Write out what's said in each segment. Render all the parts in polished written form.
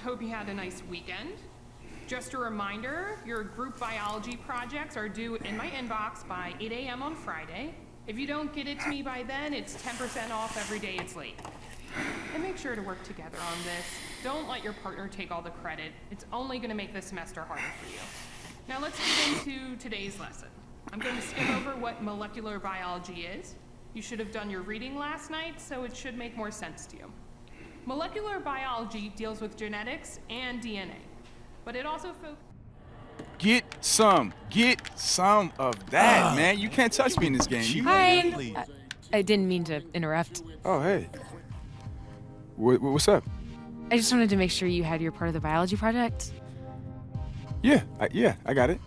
hope you had a nice weekend. Just a reminder, your group biology projects are due in my inbox by 8 a.m. on Friday. If you don't get it to me by then, it's 10% off every day it's late. And make sure to work together on this. Don't let your partner take all the credit. It's only going to make the semester harder for you. Now let's get into today's lesson. I'm going to skip over what molecular biology is. You should have done your reading last night, so it should make more sense to you. Molecular biology deals with genetics and DNA, but it also focuses... Get some of that, man. You can't touch me in this game. Hi. I didn't mean to interrupt. Oh, hey. What's up? I just wanted to make sure you had your part of the biology project. Yeah, I got it.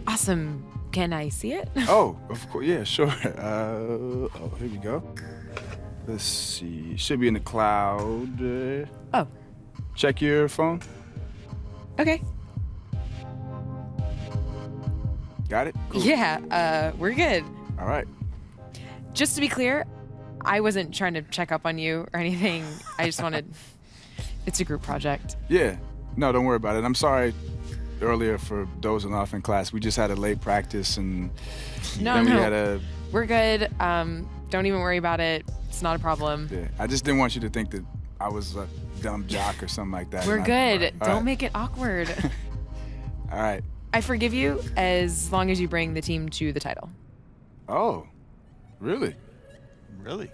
Awesome. Can I see it? Oh, of course, yeah, sure. Here we go. Let's see. Should be in the cloud. Oh. Check your phone. Okay. Got it? Cool. Yeah, we're good. All right. Just to be clear, I wasn't trying to check up on you or anything. I just wanted... It's a group project. Yeah. No, don't worry about it. I'm sorry earlier for dozing off in class. We just had a late practice and then we had a... We're good. Don't even worry about it. It's not a problem. Yeah, I just didn't want you to think that I was a dumb jock or something like that. We're good. All Don't right. make it awkward. All right. I forgive you as long as you bring the team to the title. Oh, really? Really?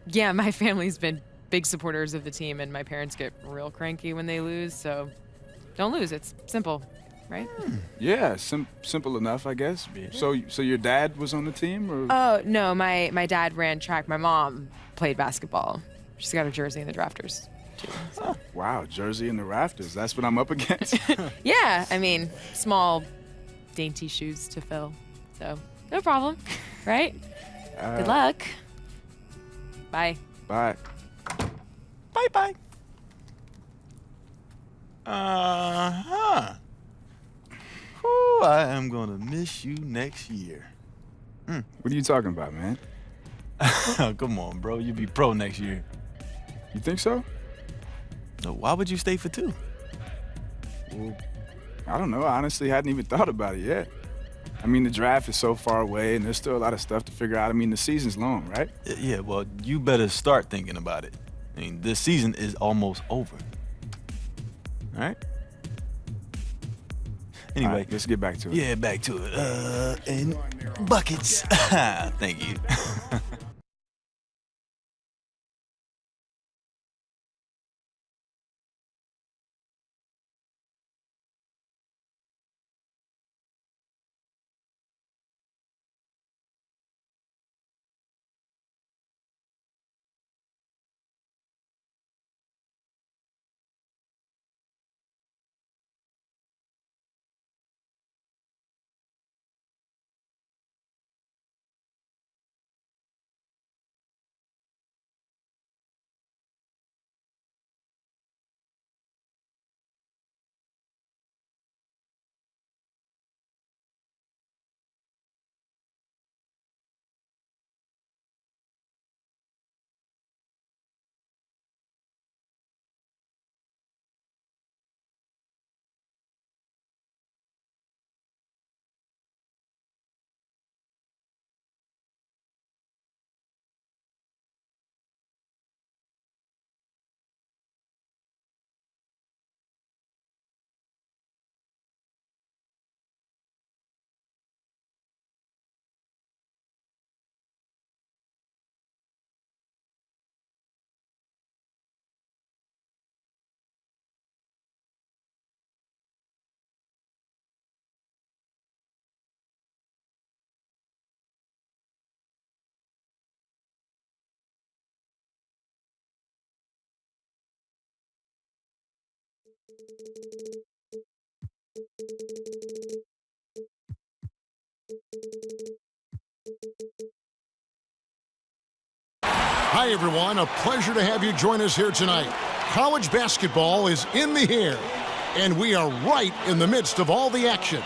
Yeah, my family's been big supporters of the team, and my parents get real cranky when they lose, so don't lose. It's simple, right? Yeah, simple enough, I guess. Yeah. So your dad was on the team, or? Oh, no, my dad ran track. My mom played basketball. She's got her jersey in the drafters, too. So. Wow, jersey in the rafters. That's what I'm up against. Yeah, I mean, small, dainty shoes to fill. So, no problem, right? Good luck. Bye. Bye. Bye-bye. Uh-huh. Whew, I am gonna miss you next year. What are you talking about, man? Come on, bro. You'll be pro next year. You think so? No, why would you stay for 2? Well, I don't know. I honestly hadn't even thought about it yet. I mean, the draft is so far away, and there's still a lot of stuff to figure out. I mean, the season's long, right? Yeah, well, you better start thinking about it. I mean, this season is almost over. All right? Anyway, All right, let's get back to it. yeah, back to it. And buckets. Thank you. Hi, everyone. A pleasure to have you join us here tonight. College basketball is in the air, and we are right in the midst of all the action.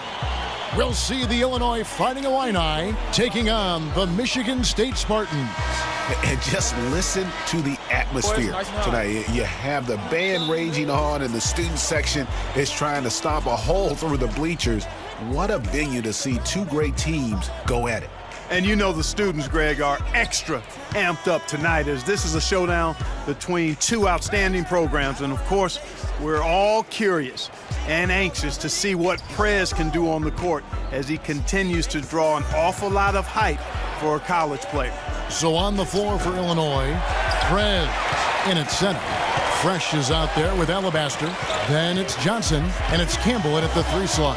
we'll see the Illinois Fighting Illini taking on the Michigan State Spartans. And just listen to the atmosphere tonight. You have the band raging on, and the student section is trying to stomp a hole through the bleachers. What a venue to see two great teams go at it. And you know the students, Greg, are extra amped up tonight as this is a showdown between two outstanding programs. And, of course, we're all curious and anxious to see what Prez can do on the court as he continues to draw an awful lot of hype for a college player. So on the floor for Illinois, Prez in at center. Fresh is out there with Alabaster. Then it's Johnson, and it's Campbell in at the 3 slot.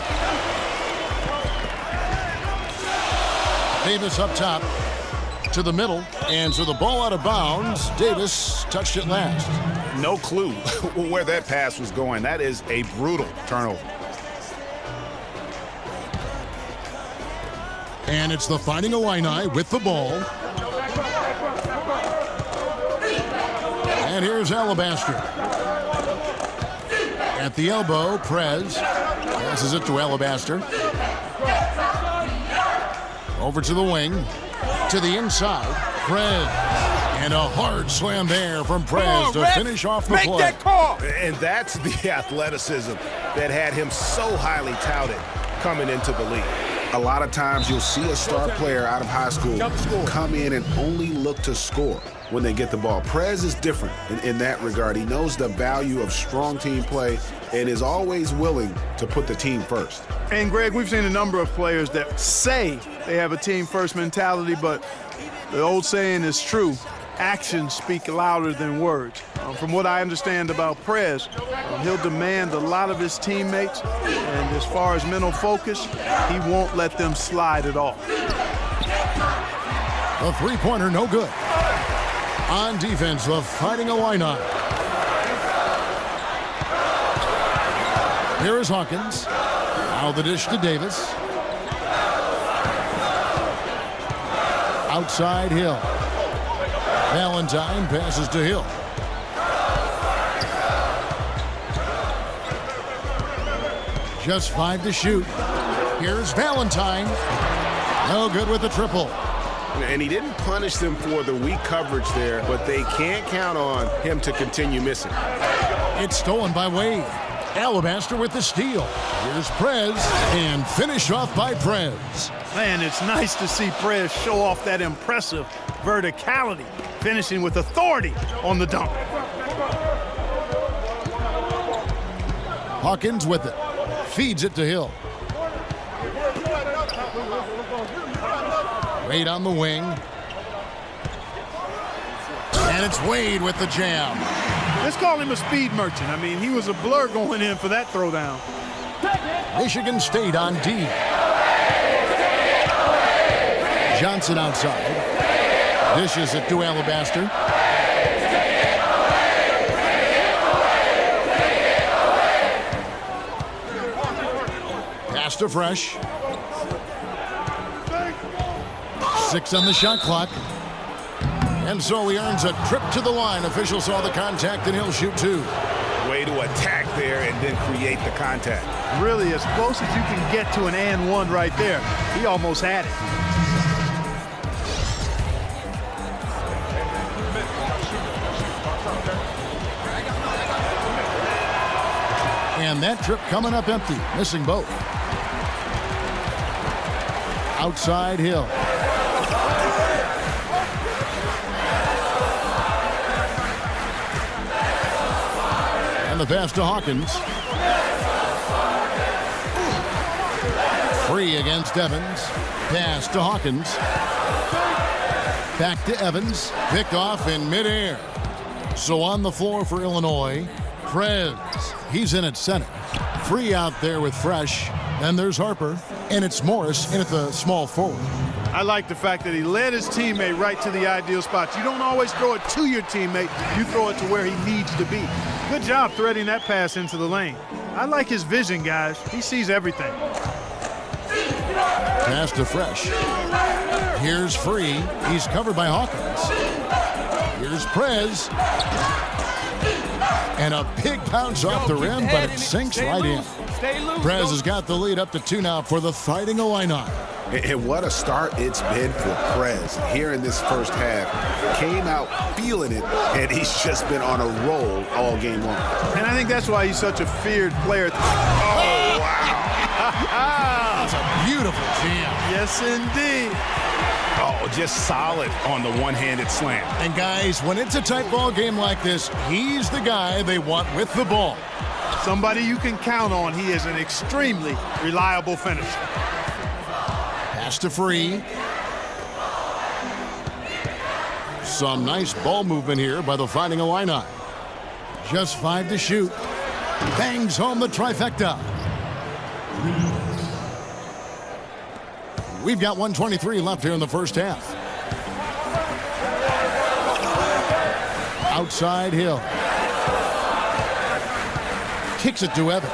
Davis up top to the middle, and so the ball out of bounds. Davis touched it last. No clue where that pass was going. That is a brutal turnover. And it's the Fighting Illini with the ball. And here's Alabaster. At the elbow, Prez passes it to Alabaster. Over to the wing, to the inside, Prez. And a hard slam there from Prez to finish off the play. That call. And that's the athleticism that had him so highly touted coming into the league. A lot of times you'll see a star player out of high school come in and only look to score when they get the ball. Prez is different in that regard. He knows the value of strong team play and is always willing to put the team first. And, Greg, we've seen a number of players that say they have a team-first mentality, but the old saying is true. Actions speak louder than words. From what I understand about Prez, he'll demand a lot of his teammates, and as far as mental focus, he won't let them slide at all. A three-pointer, no good. On defense, the Fighting Illini. Here is Hawkins. Now the dish to Davis. Outside Hill. Valentine passes to Hill. Just 5 to shoot. Here's Valentine. No good with the triple. And he didn't punish them for the weak coverage there, but they can't count on him to continue missing. It's stolen by Wade. Alabaster with the steal. Here's Prez, and finish off by Prez. Man, it's nice to see Prez show off that impressive verticality, finishing with authority on the dunk. Hawkins with it. Feeds it to Hill. Wade on the wing. And it's Wade with the jam. Let's call him a speed merchant. I mean, he was a blur going in for that throwdown. Michigan State on D. Johnson outside. Dishes it to Alabaster. Pass to Fresh. 6 on the shot clock. And so he earns a trip to the line. Official saw the contact, and he'll shoot 2. Way to attack there and then create the contact. Really, as close as you can get to an and one right there. He almost had it. And that trip coming up empty, missing both. Outside Hill. And the pass to Hawkins. Free against Evans. Pass to Hawkins. Back to Evans. Picked off in midair. So on the floor for Illinois, Prez. He's in at center. Free out there with Fresh. Then there's Harper. And it's Morris in at the small forward. I like the fact that he led his teammate right to the ideal spot. You don't always throw it to your teammate. You throw it to where he needs to be. Good job threading that pass into the lane. I like his vision, guys. He sees everything. Pass to Fresh. Here's Free. He's covered by Hawkins. Here's Prez. And a big bounce off the rim, but it sinks right in. Stay loose. Prez has got the lead up to 2 now for the Fighting Illini. And what a start it's been for Prez here in this first half. Came out feeling it, and he's just been on a roll all game long. And I think that's why he's such a feared player. Oh, wow. That's a beautiful jam. Yes, indeed. Oh, just solid on the one-handed slam. And guys, when it's a tight ball game like this, he's the guy they want with the ball. Somebody you can count on. He is an extremely reliable finisher. Pass to Free. Some nice ball movement here by the Fighting Illini. Just 5 to shoot. Bangs home the trifecta. We've got 1:23 left here in the first half. Outside Hill. Kicks it to Evans.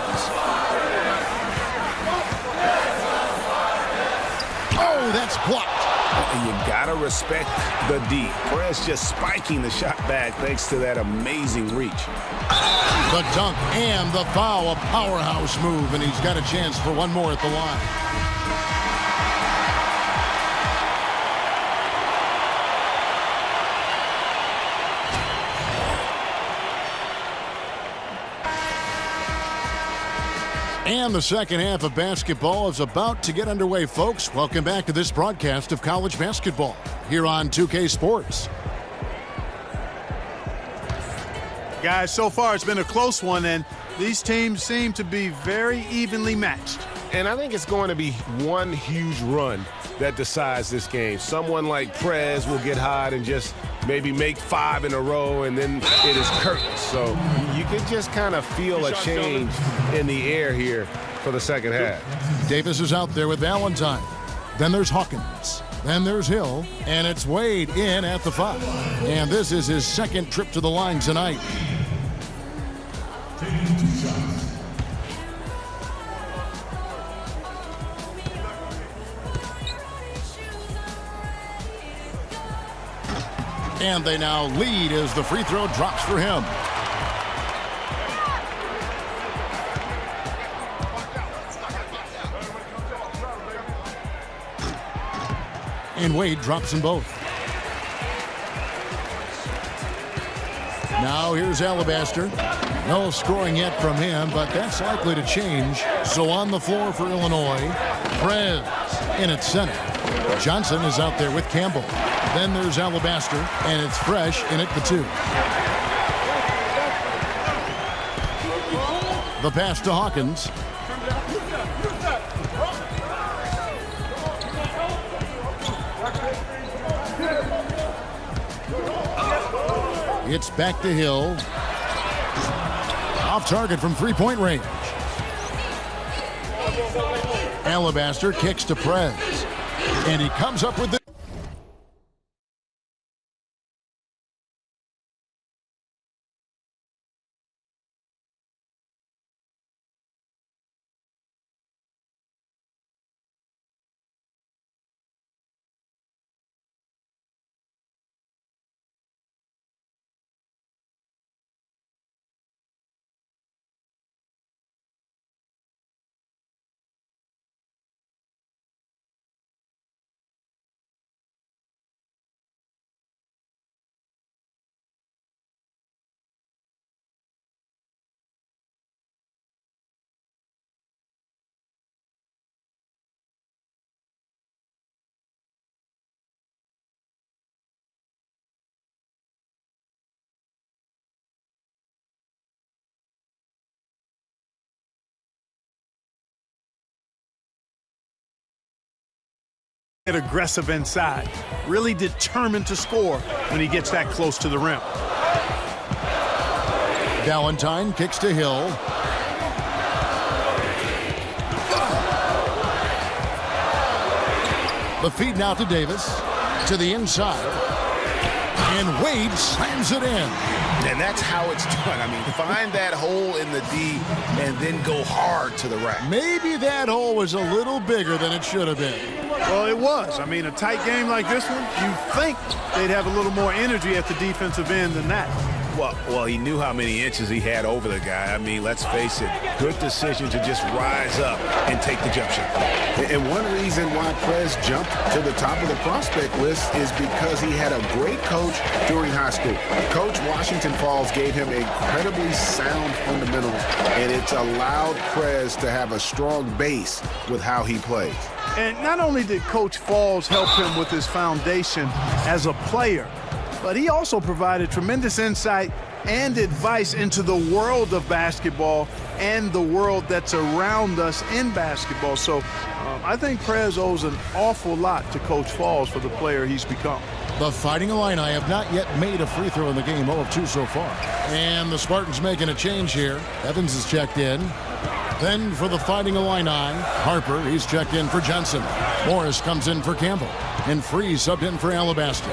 Oh, that's blocked. You gotta respect the D. Prez just spiking the shot back thanks to that amazing reach. The dunk and the foul, a powerhouse move, and he's got a chance for one more at the line. And the second half of basketball is about to get underway, folks. Welcome back to this broadcast of college basketball here on 2K Sports. Guys, so far it's been a close one, and these teams seem to be very evenly matched. And I think it's going to be one huge run that decides this game. Someone like Prez will get hot and just maybe make 5 in a row, and then it is curtains. So you can just kind of feel a change in the air here for the second half. Davis is out there with Valentine. Then there's Hawkins. Then there's Hill. And it's Wade in at the 5. And this is his second trip to the line tonight. And they now lead as the free throw drops for him. And Wade drops them both. Now here's Alabaster. No scoring yet from him, but that's likely to change. So on the floor for Illinois, Prez in at center. Johnson is out there with Campbell. Then there's Alabaster, and it's Fresh in at the 2. The pass to Hawkins. It's back to Hill. Off target from three-point range. Alabaster kicks to Prez. And he comes up with the... Get aggressive inside, really determined to score when he gets that close to the rim. Valentine kicks to Hill. The feed now to Davis. To the inside. And Wade slams it in. And that's how it's done. I mean, find that hole in the D and then go hard to the rack. Maybe that hole was a little bigger than it should have been. Well, it was. I mean, a tight game like this one, you'd think they'd have a little more energy at the defensive end than that. Well, he knew how many inches he had over the guy. I mean, let's face it, good decision to just rise up and take the jump shot. And one reason why Prez jumped to the top of the prospect list is because he had a great coach during high school. Coach Washington Falls gave him incredibly sound fundamentals, and it's allowed Prez to have a strong base with how he plays. And not only did Coach Falls help him with his foundation as a player, but he also provided tremendous insight and advice into the world of basketball and the world that's around us in basketball. So I think Prez owes an awful lot to Coach Falls for the player he's become. The Fighting Illini have not yet made a free throw in the game, 0 of 2 so far. And the Spartans making a change here. Evans is checked in. Then for the Fighting Illini, Harper, he's checked in for Jensen. Morris comes in for Campbell. And Free subbed in for Alabaster.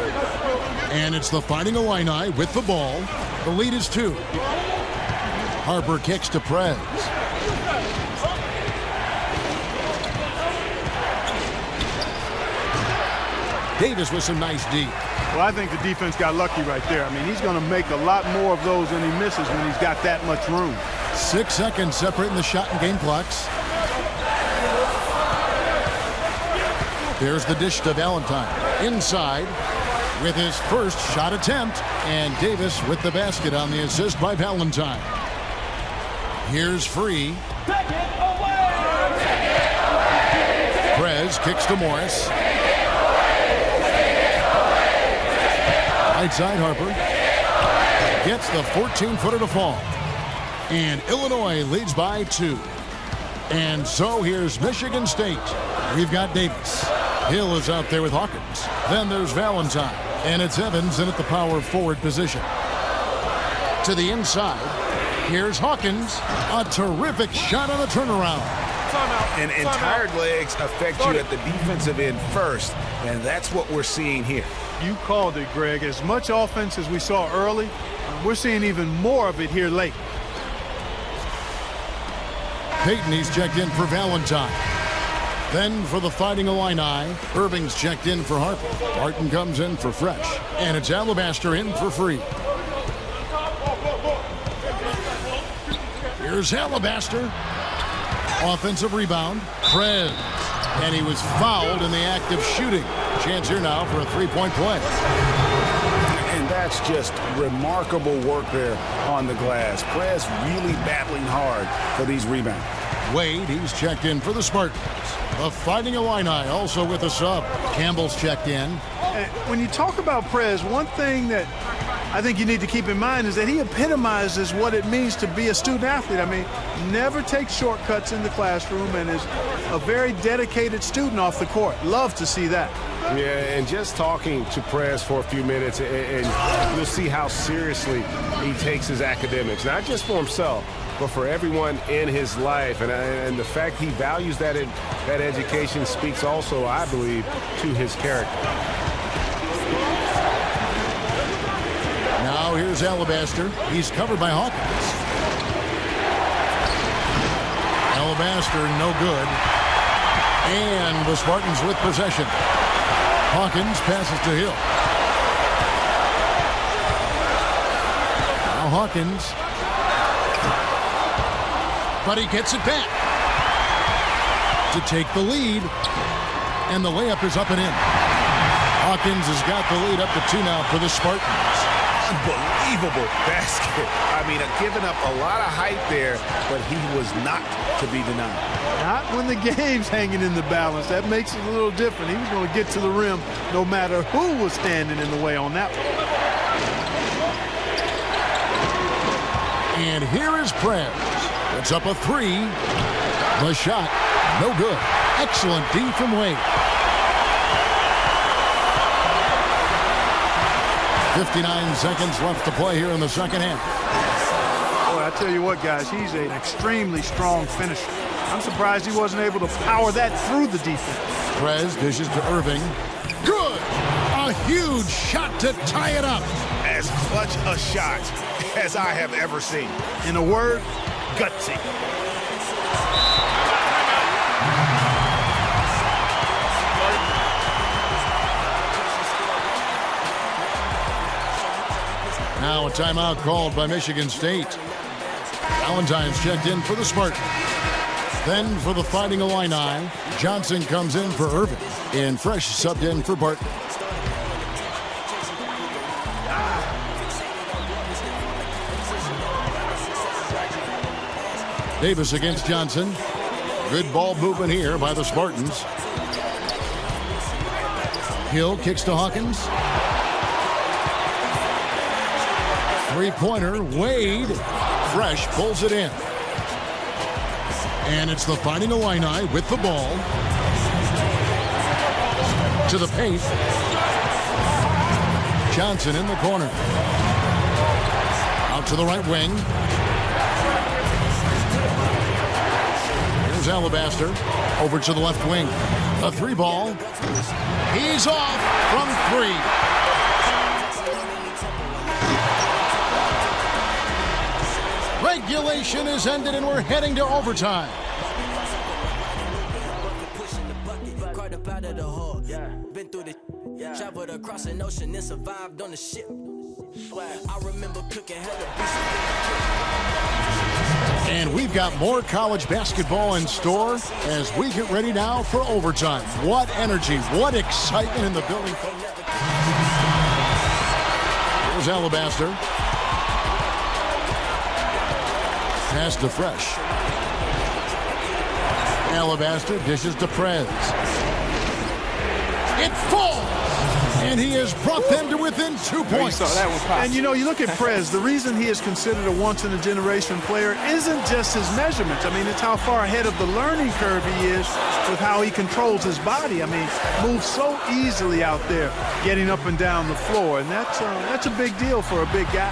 And it's the Fighting Illini with the ball. The lead is 2. Harper kicks to Prez. Davis with some nice D. Well, I think the defense got lucky right there. I mean, he's going to make a lot more of those than he misses when he's got that much room. 6 seconds separating the shot and game clocks. There's the dish to Valentine. Inside with his first shot attempt. And Davis with the basket on the assist by Valentine. Here's Free. Prez kicks to Morris. Right side, Harper gets the 14-footer to fall. And Illinois leads by 2. And so here's Michigan State. We've got Davis. Hill is out there with Hawkins. Then there's Valentine. And it's Evans in at the power forward position. To the inside, here's Hawkins. A terrific shot on a turnaround. And tired legs affect you at the defensive end first, and that's what we're seeing here. You called it, Greg. As much offense as we saw early, we're seeing even more of it here late. Peyton, he's checked in for Valentine. Then for the Fighting Illini, Irving's checked in for Harper. Martin comes in for Fresh. And it's Alabaster in for Free. Here's Alabaster. Offensive rebound. Prez. And he was fouled in the act of shooting. Chance here now for a three-point play. And that's just remarkable work there on the glass. Prez really battling hard for these rebounds. Wade, he's checked in for the Spartans. The Fighting Illini also with a sub. Campbell's checked in. When you talk about Prez, one thing that I think you need to keep in mind is that he epitomizes what it means to be a student athlete. I mean, never takes shortcuts in the classroom and is a very dedicated student off the court. Love to see that. Yeah, and just talking to Prez for a few minutes, and you'll see how seriously he takes his academics, not just for himself, but for everyone in his life. And the fact he values that education speaks also, I believe, to his character. Now here's Alabaster. He's covered by Hawkins. Alabaster no good. And the Spartans with possession. Hawkins passes to Hill. Now Hawkins. But he gets it back to take the lead. And the layup is up and in. Hawkins has got the lead up to 2 now for the Spartans. Unbelievable basket. I mean, giving up a lot of height there, but he was not to be denied. Not when the game's hanging in the balance. That makes it a little different. He was going to get to the rim no matter who was standing in the way on that one. And here is Prez. It's up a 3. The shot, no good. Excellent D from Wade. 59 seconds left to play here in the second half. Boy, I tell you what, guys, he's an extremely strong finisher. I'm surprised he wasn't able to power that through the defense. Prez dishes to Irving. Good! A huge shot to tie it up. As clutch a shot as I have ever seen. In a word, gutsy. Now a timeout called by Michigan State. Valentine's checked in for the Spartans. Then for the Fighting Illini, Johnson comes in for Irvin, and Fresh subbed in for Barton. Davis against Johnson. Good ball movement here by the Spartans. Hill kicks to Hawkins. Three-pointer, Wade. Fresh pulls it in. And it's the Fighting Illini with the ball. To the paint. Johnson in the corner. Out to the right wing. Here's Alabaster. Over to the left wing. A three ball. He's off from three. Regulation is ended and we're heading to overtime. Been through the traveled across an ocean and survived on the ship. I remember cooking hella. And we've got more college basketball in store as we get ready now for overtime. What energy, what excitement in the building. Here's Alabaster. Pass to Fresh. Alabaster dishes to Prez. It falls! And he has brought them to within 2 points. And you know, you look at Prez, the reason he is considered a once-in-a-generation player isn't just his measurements. I mean, it's how far ahead of the learning curve he is with how he controls his body. I mean, moves so easily out there, getting up and down the floor. And that's a big deal for a big guy.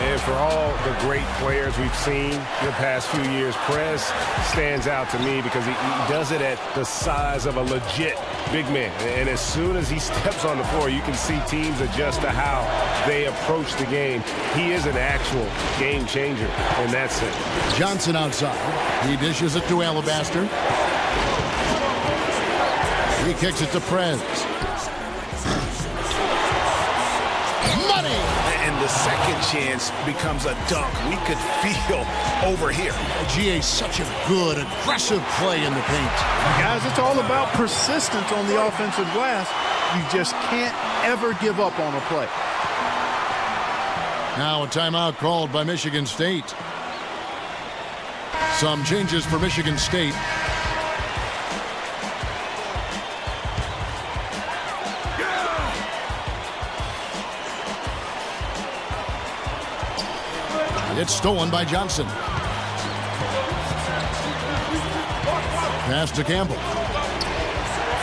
And for all the great players we've seen in the past few years, Prez stands out to me because he does it at the size of a legit big man. And as soon as he steps on the floor, you can see teams adjust to how they approach the game. He is an actual game changer in that sense. Johnson outside. He dishes it to Alabaster. He kicks it to Prez. Money! And the second chance becomes a dunk. We could feel over here. GA, such a good, aggressive play in the paint. Guys, it's all about persistence on the offensive glass. You just can't ever give up on a play. Now a timeout called by Michigan State. Some changes for Michigan State. It's stolen by Johnson. Pass to Campbell.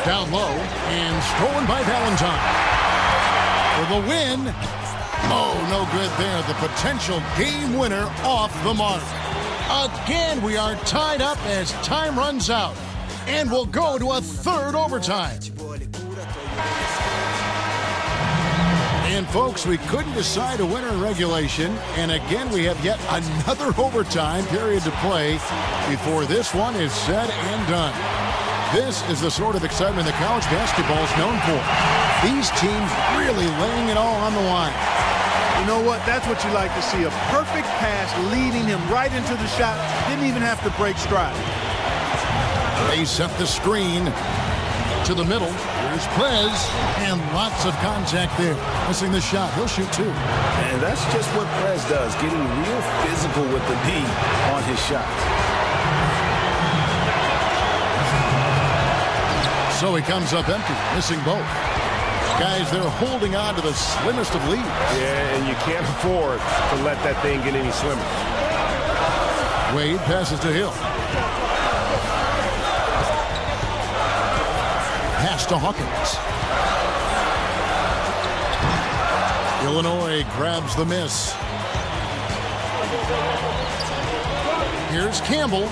Down low and stolen by Valentine. For the win. Oh, no good there. The potential game winner off the mark. Again, we are tied up as time runs out. And we'll go to a third overtime. And folks, we couldn't decide a winner in regulation. And again, we have yet another overtime period to play before this one is said and done. This is the sort of excitement that college basketball is known for. These teams really laying it all on the line. You know what? That's what you like to see. A perfect pass leading him right into the shot. Didn't even have to break stride. They set the screen to the middle. Here's Prez, and lots of contact there. Missing the shot. He'll shoot two. And that's just what Prez does, getting real physical with the D on his shots. So he comes up empty, missing both. Guys, they're holding on to the slimmest of leads. Yeah, and you can't afford to let that thing get any slimmer. Wade passes to Hill. Pass to Hawkins. Illinois grabs the miss. Here's Campbell.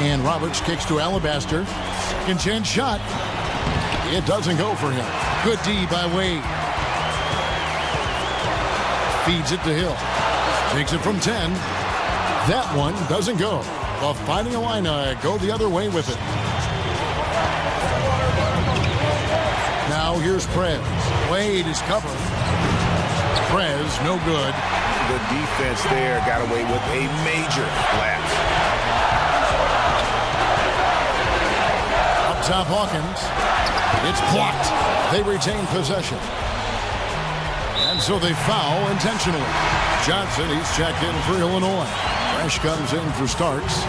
And Roberts kicks to Alabaster. Second chance shot. It doesn't go for him. Good D by Wade. Feeds it to Hill. Takes it from 10. That one doesn't go. The Fighting Illini go the other way with it. Now here's Here's Prez. Wade is covered. Prez, no good. The defense there got away with a major lapse. Up top, Hawkins. It's blocked. They retain possession. And so they foul intentionally. Johnson, he's checked in for Illinois. Fresh comes in for Starks.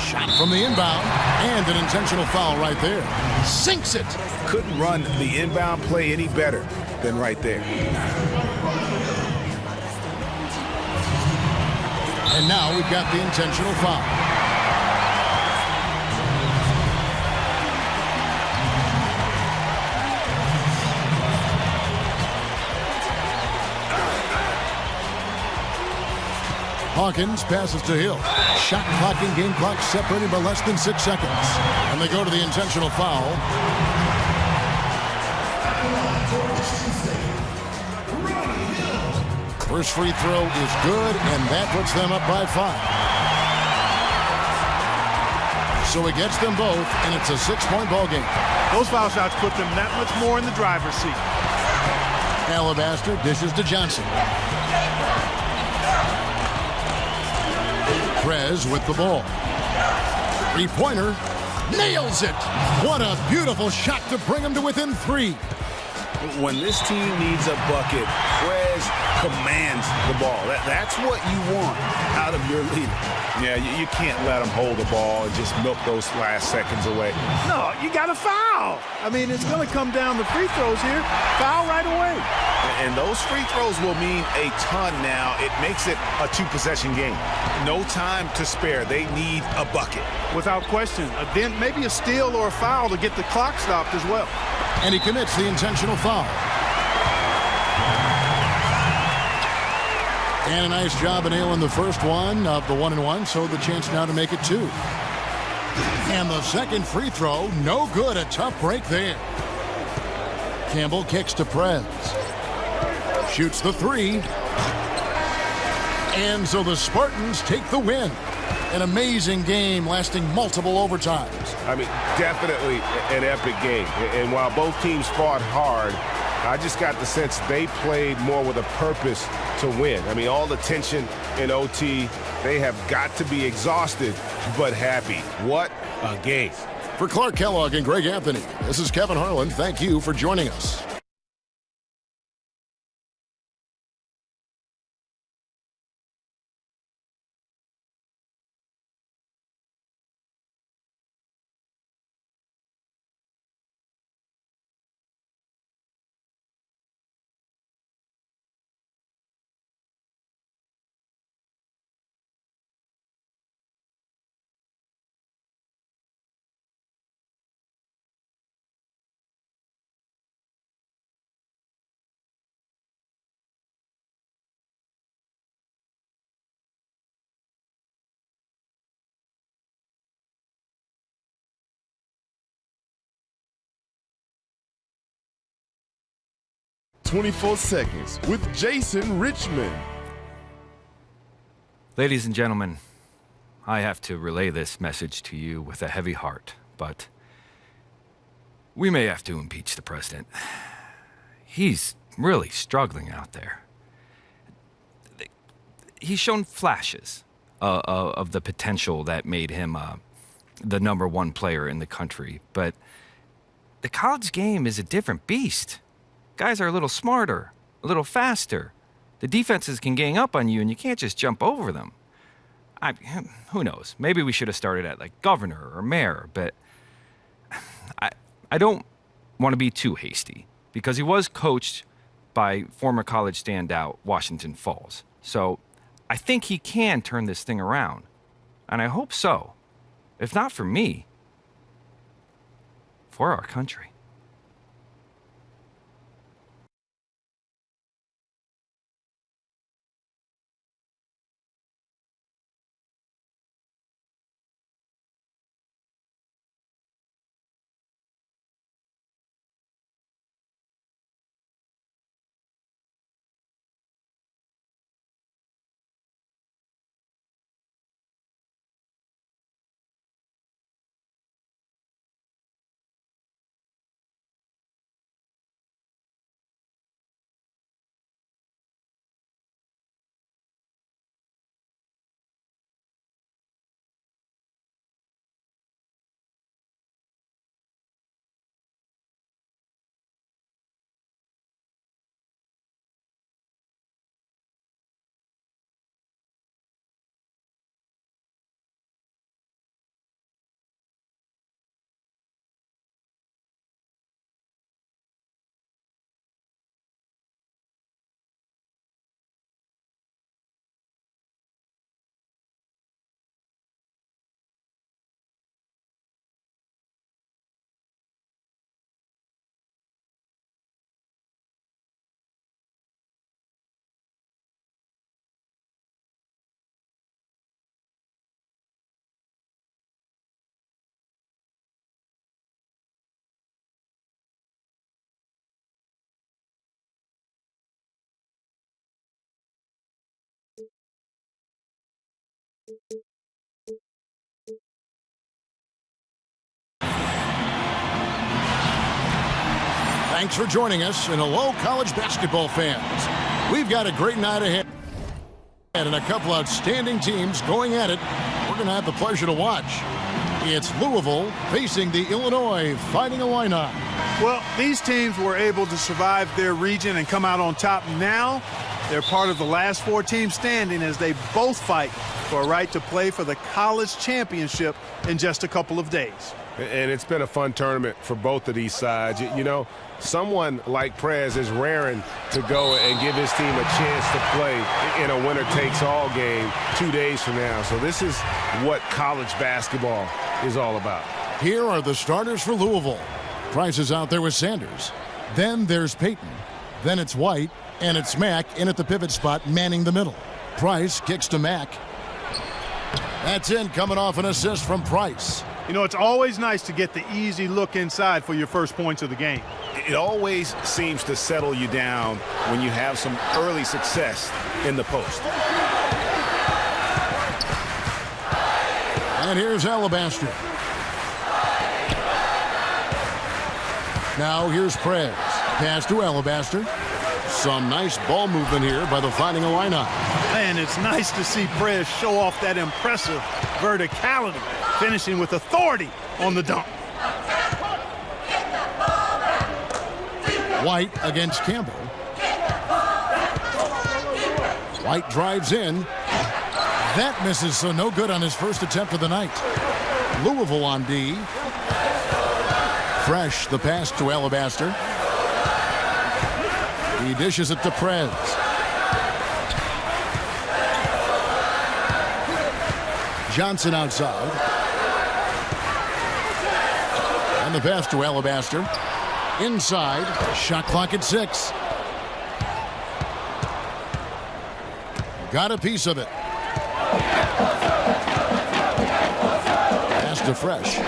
Shot from the inbound. And an intentional foul right there. Sinks it. Couldn't run the inbound play any better than right there. And now we've got the intentional foul. Hawkins passes to Hill. Shot clock and game clock separated by less than 6 seconds. And they go to the intentional foul. First free throw is good, and that puts them up by 5. So he gets them both, and it's a 6-point ball game. Those foul shots put them that much more in the driver's seat. Alabaster dishes to Johnson. Prez with the ball. Three-pointer. Nails it. What a beautiful shot to bring him to within 3. When this team needs a bucket, Prez commands the ball. That's what you want out of your leader. Yeah, you can't let him hold the ball and just milk those last seconds away. No, you got to foul. I mean, it's going to come down to free throws here. Foul right away. And those free throws will mean a ton now. It makes it a 2-possession game. No time to spare. They need a bucket. Without question. Then maybe a steal or a foul to get the clock stopped as well. And he commits the intentional foul. And a nice job of nailing the first one of the 1-and-1, so the chance now to make it 2. And the second free throw, no good. A tough break there. Campbell kicks to Prez. Shoots the 3. And so the Spartans take the win. An amazing game lasting multiple overtimes. I mean, definitely an epic game. And while both teams fought hard, I just got the sense they played more with a purpose to win. I mean, all the tension in OT, they have got to be exhausted, but happy. What a game. For Clark Kellogg and Greg Anthony, this is Kevin Harlan. Thank you for joining us. "24 Seconds" with Jason Richmond. Ladies and gentlemen, I have to relay this message to you with a heavy heart, but we may have to impeach the president. He's really struggling out there. He's shown flashes of the potential that made him the #1 player in the country, but the college game is a different beast. Guys are a little smarter, a little faster. The defenses can gang up on you, and you can't just jump over them. Who knows? Maybe we should have started at like governor or mayor, but I don't want to be too hasty because he was coached by former college standout Washington Falls. So I think he can turn this thing around, and I hope so. If not for me, for our country. Thanks for joining us, and hello, college basketball fans. We've got a great night ahead and a couple outstanding teams going at it. We're going to have the pleasure to watch. It's Louisville facing the Illinois Fighting Illini. Well, these teams were able to survive their region and come out on top. Now they're part of the last 4 teams standing as they both fight for a right to play for the college championship in just a couple of days. And it's been a fun tournament for both of these sides. You know, someone like Prez is raring to go and give his team a chance to play in a winner-takes-all game 2 days from now. So this is what college basketball is all about. Here are the starters for Louisville. Price is out there with Sanders. Then there's Payton. Then it's White, and it's Mack in at the pivot spot, manning the middle. Price kicks to Mack. That's in, coming off an assist from Price. You know, it's always nice to get the easy look inside for your first points of the game. It always seems to settle you down when you have some early success in the post. And here's Alabaster. Now here's Prez. Pass to Alabaster. Some nice ball movement here by the Fighting Illini. Man, it's nice to see Prez show off that impressive verticality, finishing with authority on the dunk. White against Campbell. White drives in. That misses, so no good on his first attempt of the night. Louisville on D. Fresh, the pass to Alabaster. He dishes it to Prez. Johnson outside. And the pass to Alabaster. Inside, shot clock at 6. Got a piece of it. Pass to Fresh.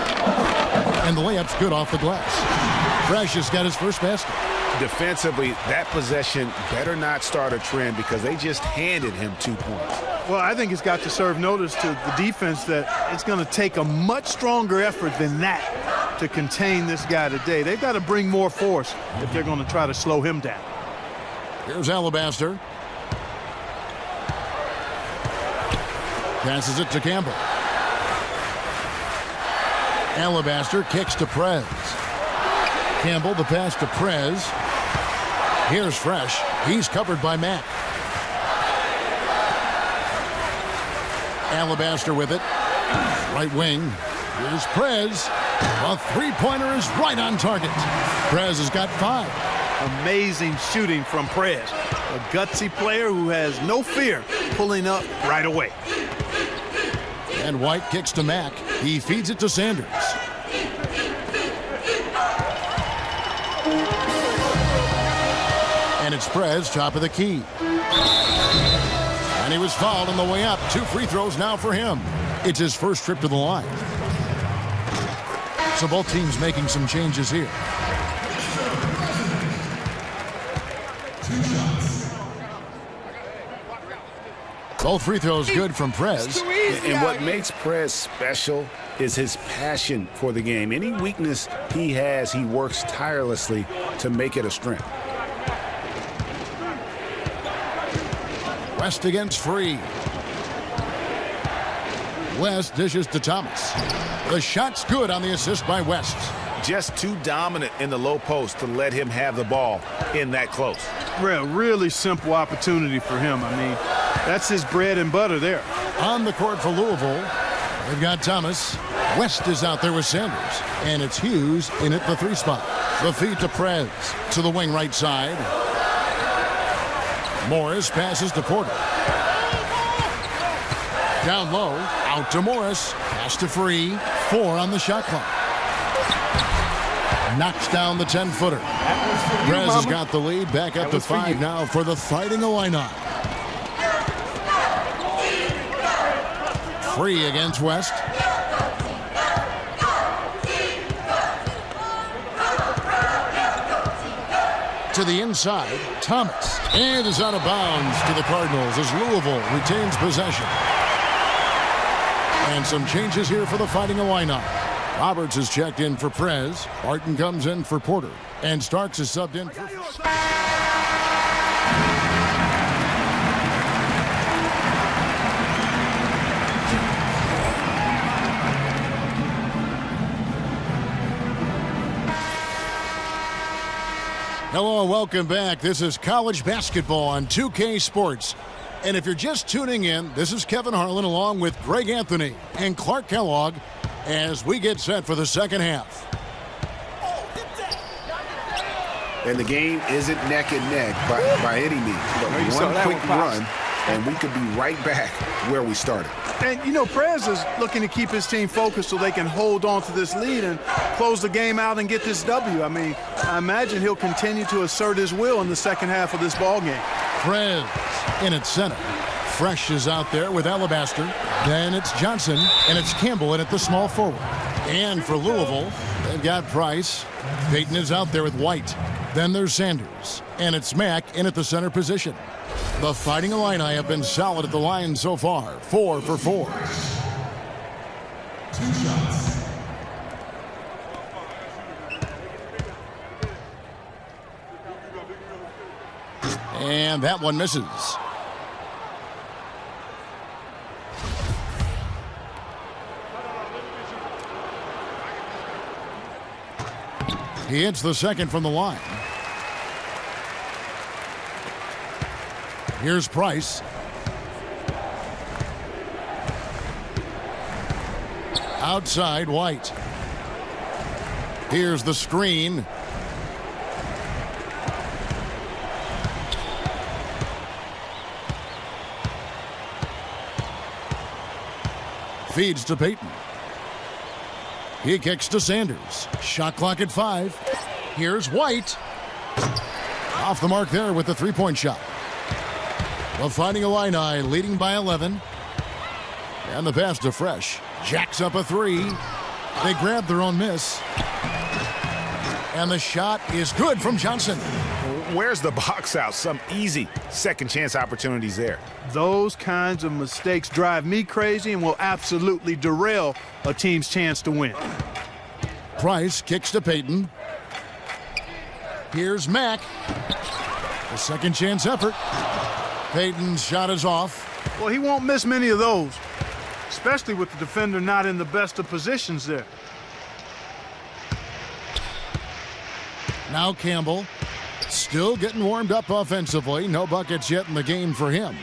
And the layup's good off the glass. Fresh has got his first basket. Defensively, that possession better not start a trend because they just handed him 2 points. Well, I think it's got to serve notice to the defense that it's going to take a much stronger effort than that to contain this guy today. They've got to bring more force if they're going to try to slow him down. Here's Alabaster. Passes it to Campbell. Alabaster kicks to Prez. Campbell, the pass to Prez. Here's Fresh. He's covered by Mack. Alabaster with it. Right wing. Here's Prez. A three-pointer is right on target. Prez has got 5. Amazing shooting from Prez. A gutsy player who has no fear pulling up right away. And White kicks to Mack. He feeds it to Sanders. And it's Prez, top of the key. And he was fouled on the way up. 2 free throws now for him. It's his first trip to the line. So both teams making some changes here. Both free throws good from Prez. And what makes Prez special is his passion for the game. Any weakness he has, he works tirelessly to make it a strength. West against Free. West dishes to Thomas. The shot's good on the assist by West. Just too dominant in the low post to let him have the ball in that close. Really simple opportunity for him. I mean, that's his bread and butter there. On the court for Louisville, they've got Thomas. West is out there with Sanders. And it's Hughes in at the 3 spot. The feed to Prez. To the wing right side. Morris passes to Porter. Down low, out to Morris. Pass to Free. 4 on the shot clock. Knocks down the 10-footer. Prez has got the lead. Back up to 5 now for the Fighting Illini. Free against West. To the inside, Thomas. And is out of bounds to the Cardinals as Louisville retains possession. And some changes here for the Fighting Illini. Roberts is checked in for Prez. Barton comes in for Porter. And Starks is subbed in for... Hello and welcome back. This is college basketball on 2K Sports. And if you're just tuning in, this is Kevin Harlan along with Greg Anthony and Clark Kellogg as we get set for the second half. And the game isn't neck and neck by any means. But one quick run, and we could be right back where we started. And, you know, Prez is looking to keep his team focused so they can hold on to this lead and close the game out and get this W. I mean, I imagine he'll continue to assert his will in the second half of this ball game. Prez in at center. Fresh is out there with Alabaster. Then it's Johnson, and it's Campbell in at the small forward. And for Louisville, they've got Price. Payton is out there with White. Then there's Sanders, and it's Mack in at the center position. The Fighting Illini have been solid at the line so far, 4 for 4. 2 shots. And that one misses. He hits the second from the line. Here's Price. Outside, White. Here's the screen. Feeds to Payton. He kicks to Sanders. Shot clock at 5. Here's White. Off the mark there with the three-point shot. The Fighting Illini leading by 11. And the pass to Fresh. Jacks up a 3. They grab their own miss. And the shot is good from Johnson. Where's the box out? Some easy second chance opportunities there. Those kinds of mistakes drive me crazy and will absolutely derail a team's chance to win. Price kicks to Payton. Here's Mack. A second chance effort. Payton's shot is off. Well, he won't miss many of those, especially with the defender not in the best of positions there. Now Campbell. Still getting warmed up offensively. No buckets yet in the game for him.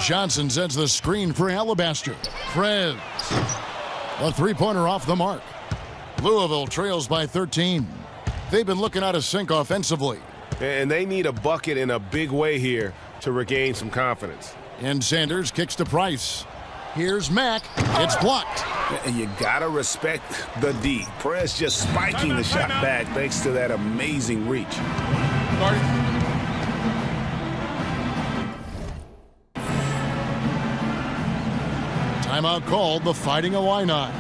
Johnson sends the screen for Alabaster. Prez. A three-pointer off the mark. Louisville trails by 13. They've been looking out of sync offensively. And they need a bucket in a big way here to regain some confidence. And Sanders kicks to Price. Here's Mack. It's blocked. And you gotta respect the D. Prez just spiking the shot back thanks to that amazing reach. Timeout called, the Fighting Illini.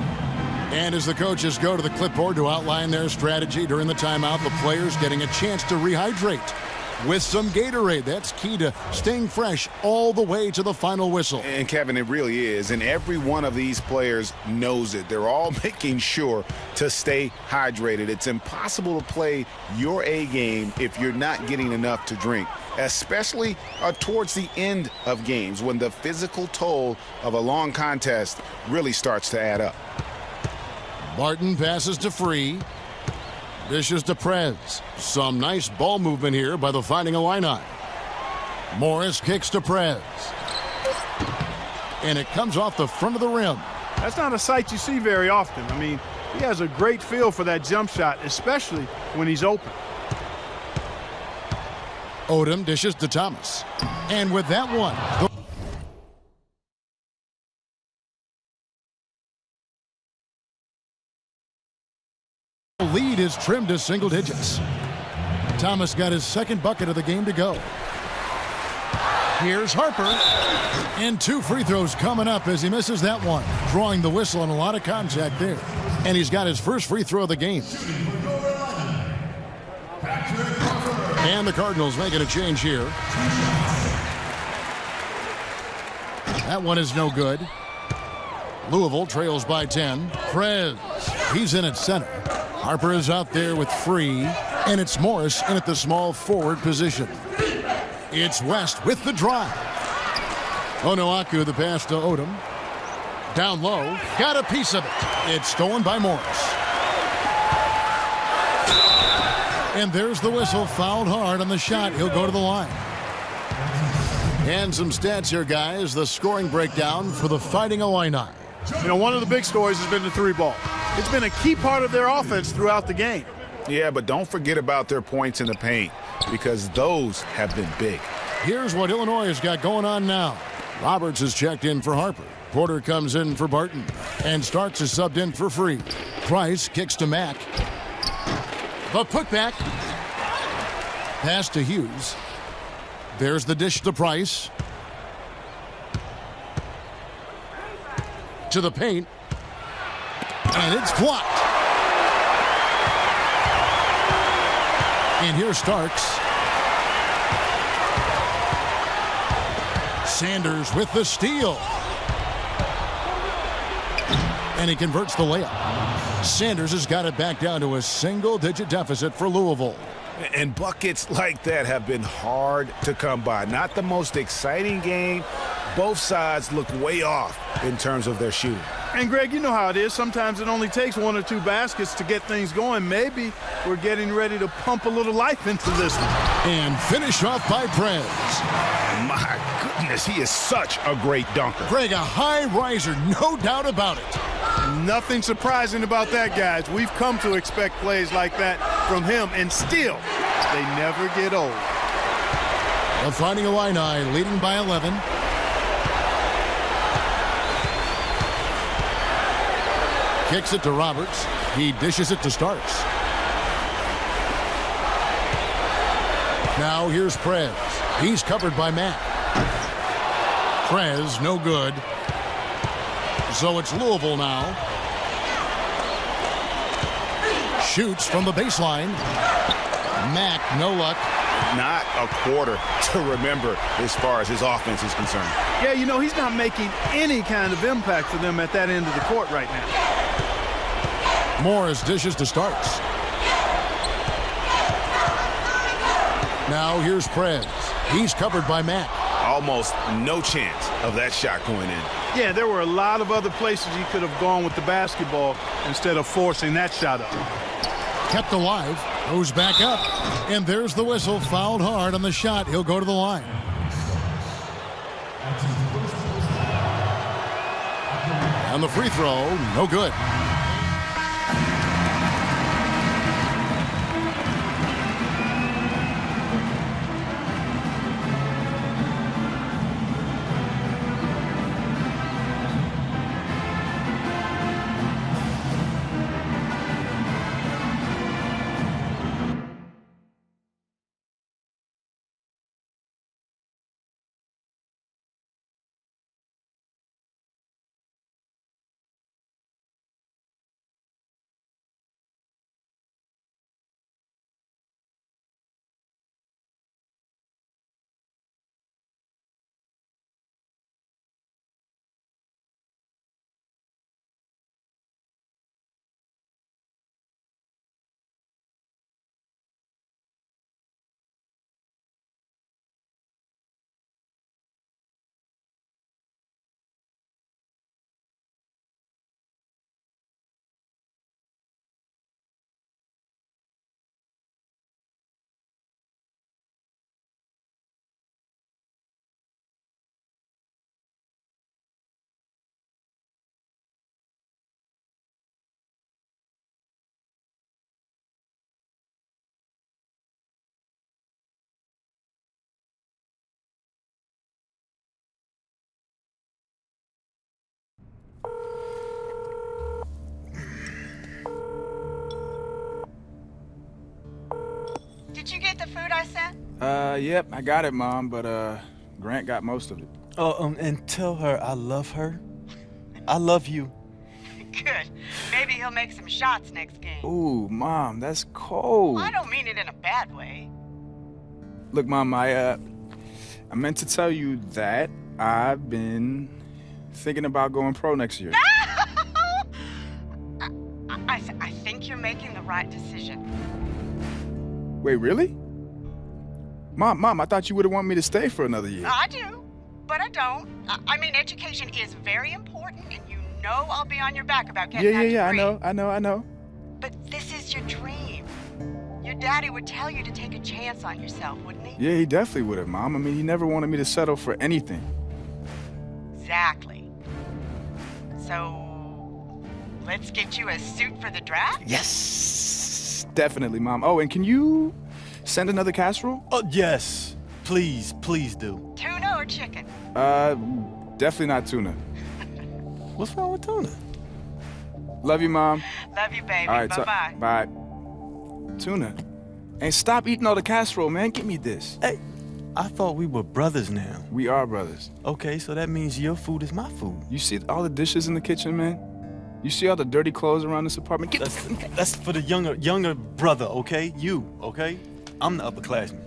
And as the coaches go to the clipboard to outline their strategy during the timeout, the players getting a chance to rehydrate with some Gatorade. That's key to staying fresh all the way to the final whistle. And Kevin, it really is. And every one of these players knows it. They're all making sure to stay hydrated. It's impossible to play your A game if you're not getting enough to drink, especially towards the end of games when the physical toll of a long contest really starts to add up. Barton passes to Free. Dishes to Prez. Some nice ball movement here by the Fighting Illini. Morris kicks to Prez. And it comes off the front of the rim. That's not a sight you see very often. I mean, he has a great feel for that jump shot, especially when he's open. Odom dishes to Thomas. And with that one, the lead is trimmed to single digits. Thomas got his second bucket of the game to go. Here's Harper. And 2 free throws coming up as he misses that one. Drawing the whistle and a lot of contact there. And he's got his first free throw of the game. And the Cardinals making a change here. That one is no good. Louisville trails by 10. Prez, he's in at center. Harper is out there with Free, and it's Morris in at the small forward position. It's West with the drive. Onuaku, the pass to Odom. Down low, got a piece of it. It's stolen by Morris. And there's the whistle, fouled hard on the shot. He'll go to the line. And some stats here, guys. The scoring breakdown for the Fighting Illini. You know, one of the big stories has been the three ball. It's been a key part of their offense throughout the game. Yeah, but don't forget about their points in the paint, because those have been big. Here's what Illinois has got going on now. Roberts is checked in for Harper. Porter comes in for Barton. And Starks is subbed in for Free. Price kicks to Mack. The putback. Pass to Hughes. There's the dish to Price. To the paint. And it's blocked. And here's Starks. Sanders with the steal. And he converts the layup. Sanders has got it back down to a single-digit deficit for Louisville. And buckets like that have been hard to come by. Not the most exciting game. Both sides look way off in terms of their shooting. And, Greg, you know how it is. Sometimes it only takes one or two baskets to get things going. Maybe we're getting ready to pump a little life into this one. And finish off by Prez. My goodness, he is such a great dunker. Greg, a high riser, no doubt about it. Nothing surprising about that, guys. We've come to expect plays like that from him, and still, they never get old. The Fighting Illini leading by 11. Kicks it to Roberts. He dishes it to Starks. Now here's Prez. He's covered by Mack. Prez, no good. So it's Louisville now. Shoots from the baseline. Mack, no luck. Not a quarter to remember as far as his offense is concerned. Yeah, you know, he's not making any kind of impact for them at that end of the court right now. Morris dishes to Starks. Now here's Prez. He's covered by Mack. Almost no chance of that shot going in. Yeah, there were a lot of other places he could have gone with the basketball instead of forcing that shot up. Kept alive. Goes back up. And there's the whistle. Fouled hard on the shot. He'll go to the line. And the free throw, no good. Did you get the food I sent? Yep, I got it, Mom, but Grant got most of it. Oh, and tell her I love her. I love you. Good. Maybe he'll make some shots next game. Ooh, Mom, that's cold. I don't mean it in a bad way. Look, Mom, I meant to tell you that, I've been thinking about going pro next year. I think you're making the right decision. Wait, really? Mom, I thought you would have wanted me to stay for another year. I do, but I don't. I mean, education is very important, and you know I'll be on your back about getting that degree. I know. But this is your dream. Your daddy would tell you to take a chance on yourself, wouldn't he? Yeah, he definitely would have, Mom. I mean, he never wanted me to settle for anything. Exactly. So, let's get you a suit for the draft? Yes, definitely, Mom. Oh, and can you send another casserole? Oh, yes. Please do. Tuna or chicken? Definitely not tuna. What's wrong with tuna? Love you, Mom. Love you, baby. All right, Bye-bye. Bye. Tuna. And stop eating all the casserole, man. Give me this. Hey, I thought we were brothers now. We are brothers. Okay, so that means your food is my food. You see all the dishes in the kitchen, man? You see all the dirty clothes around this apartment? That's for the younger brother, okay? You, okay? I'm the upperclassman.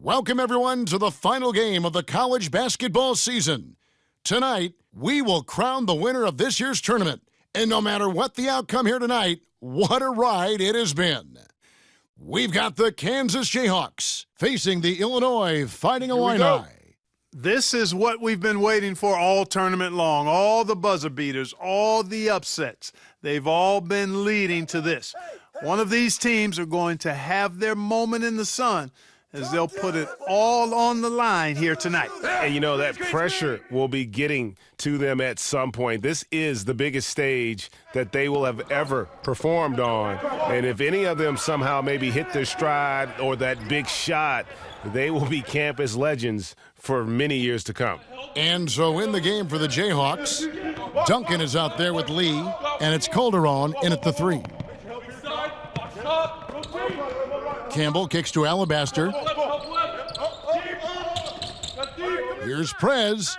Welcome, everyone, to the final game of the college basketball season. Tonight, we will crown the winner of this year's tournament. And no matter what the outcome here tonight, what a ride it has been. We've got the Kansas Jayhawks facing the Illinois Fighting Illini. This is what we've been waiting for all tournament long. All the buzzer beaters, all the upsets. They've all been leading to this. One of these teams are going to have their moment in the sun as they'll put it all on the line here tonight. And you know, that pressure will be getting to them at some point. This is the biggest stage that they will have ever performed on. And if any of them somehow maybe hit their stride or that big shot, they will be campus legends for many years to come. And so in the game for the Jayhawks, Duncan is out there with Lee, and it's Calderon in at the 3. Campbell kicks to Alabaster. Here's Prez.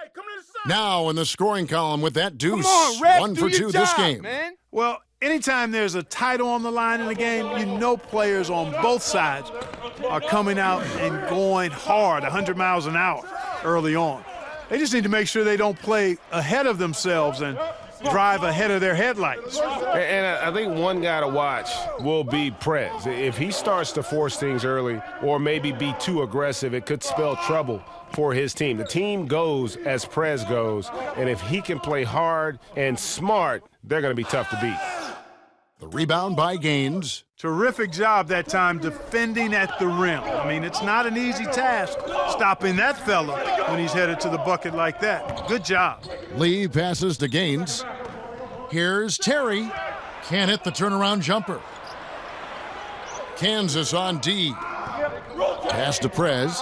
Now in the scoring column with that deuce. Come on, Ref, 1 for 2 your this job, game. Man. Well, anytime there's a title on the line in the game, you know players on both sides are coming out and going hard, 100 miles an hour early on. They just need to make sure they don't play ahead of themselves and drive ahead of their headlights. And I think one guy to watch will be Prez. If he starts to force things early or maybe be too aggressive, it could spell trouble for his team. The team goes as Prez goes, and if he can play hard and smart, they're going to be tough to beat. The rebound by Gaines. Terrific job that time defending at the rim. I mean, it's not an easy task stopping that fella when he's headed to the bucket like that. Good job. Lee passes to Gaines. Here's Terry. Can't hit the turnaround jumper. Kansas on D. Pass to Prez.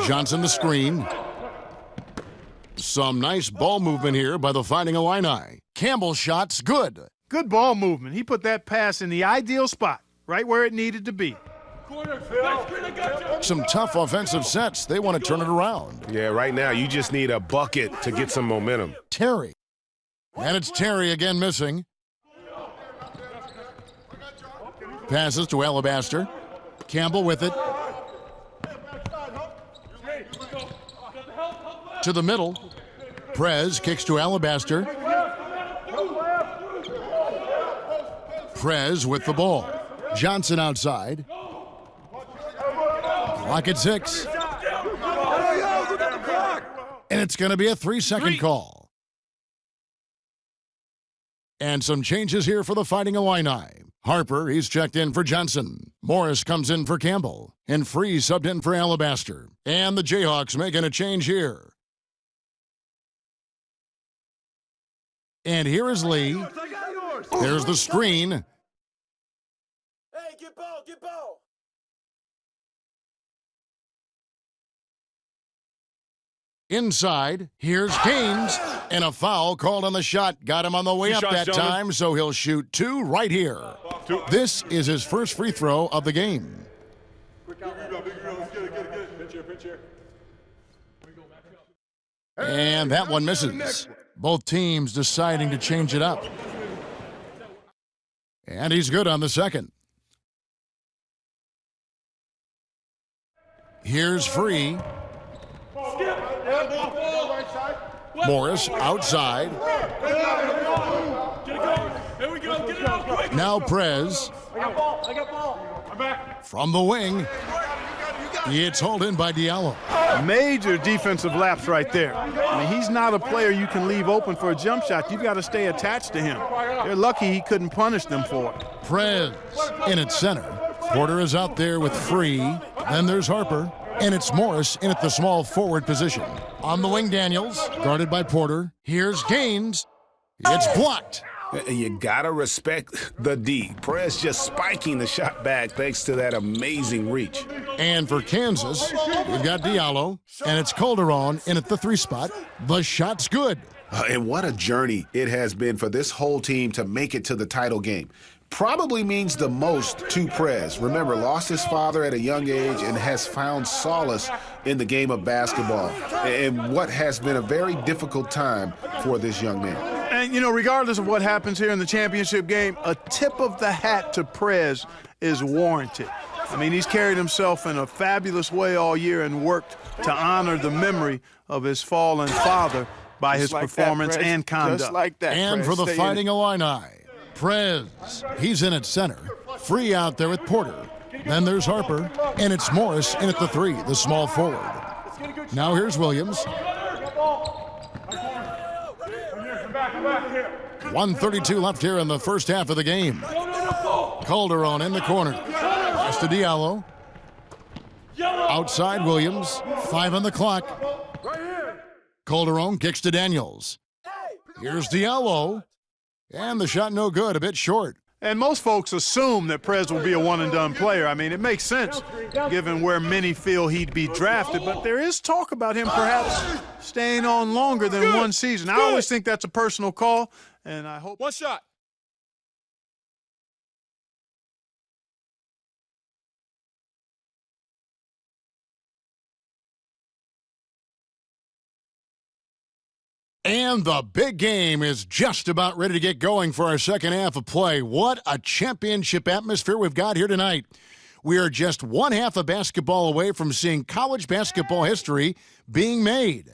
Johnson the screen. Some nice ball movement here by the Fighting Illini. Campbell's shot's good. Good ball movement. He put that pass in the ideal spot, right where it needed to be. Some tough offensive sets. They want to turn it around. Yeah, right now you just need a bucket to get some momentum. Terry. And it's Terry again missing. Passes to Alabaster. Campbell with it. To the middle. Prez kicks to Alabaster. Prez with the ball. Johnson outside. Clock at 6. And it's going to be a 3-second call. And some changes here for the Fighting Illini. Harper, he's checked in for Johnson. Morris comes in for Campbell. And Free subbed in for Alabaster. And the Jayhawks making a change here. And here is Lee. There's the screen. Hey, get ball, get ball. Inside, here's Haynes, and a foul called on the shot. Got him on the way up that time, so he'll shoot 2 right here. This is his first free throw of the game. And that one misses. Both teams deciding to change it up. And he's good on the second. Here's Free. Morris outside. Now Prez. From the wing. It's hauled in by Diallo. Major defensive lapse right there. I mean, he's not a player you can leave open for a jump shot. You've got to stay attached to him. They're lucky he couldn't punish them for it. Prez in at center. Porter is out there with Free. Then there's Harper. And it's Morris in at the small forward position. On the wing, Daniels, guarded by Porter. Here's Gaines. It's blocked. You gotta respect the D. Prez just spiking the shot back thanks to that amazing reach. And for Kansas, we've got Diallo, and it's Calderon in at the 3 spot. The shot's good. And what a journey it has been for this whole team to make it to the title game. Probably means the most to Prez. Remember, lost his father at a young age and has found solace in the game of basketball. And what has been a very difficult time for this young man. And, you know, regardless of what happens here in the championship game, a tip of the hat to Prez is warranted. I mean, he's carried himself in a fabulous way all year and worked to honor the memory of his fallen father by his performance and conduct. Just like that, and Prez. for the Stay Fighting Illini, Prez, he's in at center. Free out there with Porter. Then there's Harper, and it's Morris in at the 3, the small forward. Now here's Williams. 1:32 left here in the first half of the game. Calderon in the corner. Pass to Diallo. Outside Williams. 5 on the clock. Calderon kicks to Daniels. Here's Diallo. And the shot no good, a bit short. And most folks assume that Prez will be a one-and-done player. I mean, it makes sense given where many feel he'd be drafted, but there is talk about him perhaps staying on longer than one season. I always think that's a personal call, and I hope... One shot. And the big game is just about ready to get going for our second half of play. What a championship atmosphere we've got here tonight. We are just one half of basketball away from seeing college basketball history being made.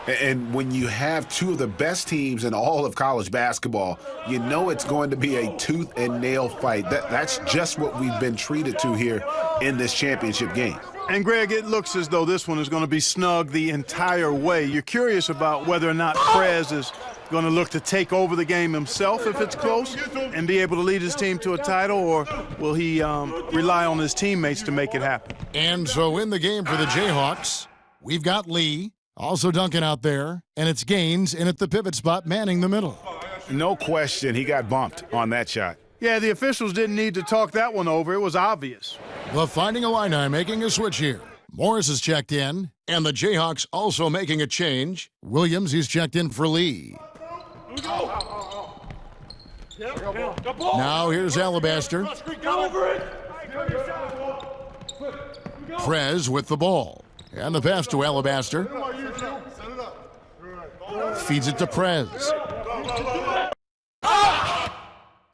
And when you have two of the best teams in all of college basketball, you know it's going to be a tooth and nail fight. That's just what we've been treated to here in this championship game. And, Greg, it looks as though this one is going to be snug the entire way. You're curious about whether or not Prez is going to look to take over the game himself if it's close and be able to lead his team to a title, or will he rely on his teammates to make it happen? And so in the game for the Jayhawks, we've got Lee, also Duncan out there, and it's Gaines in at the pivot spot manning the middle. No question, he got bumped on that shot. Yeah, the officials didn't need to talk that one over. It was obvious. The Fighting Illini making a switch here. Morris is checked in, and the Jayhawks also making a change. Williams, he's checked in for Lee. Now here's Alabaster. Prez with the ball. And the pass to Alabaster. Feeds it to Prez.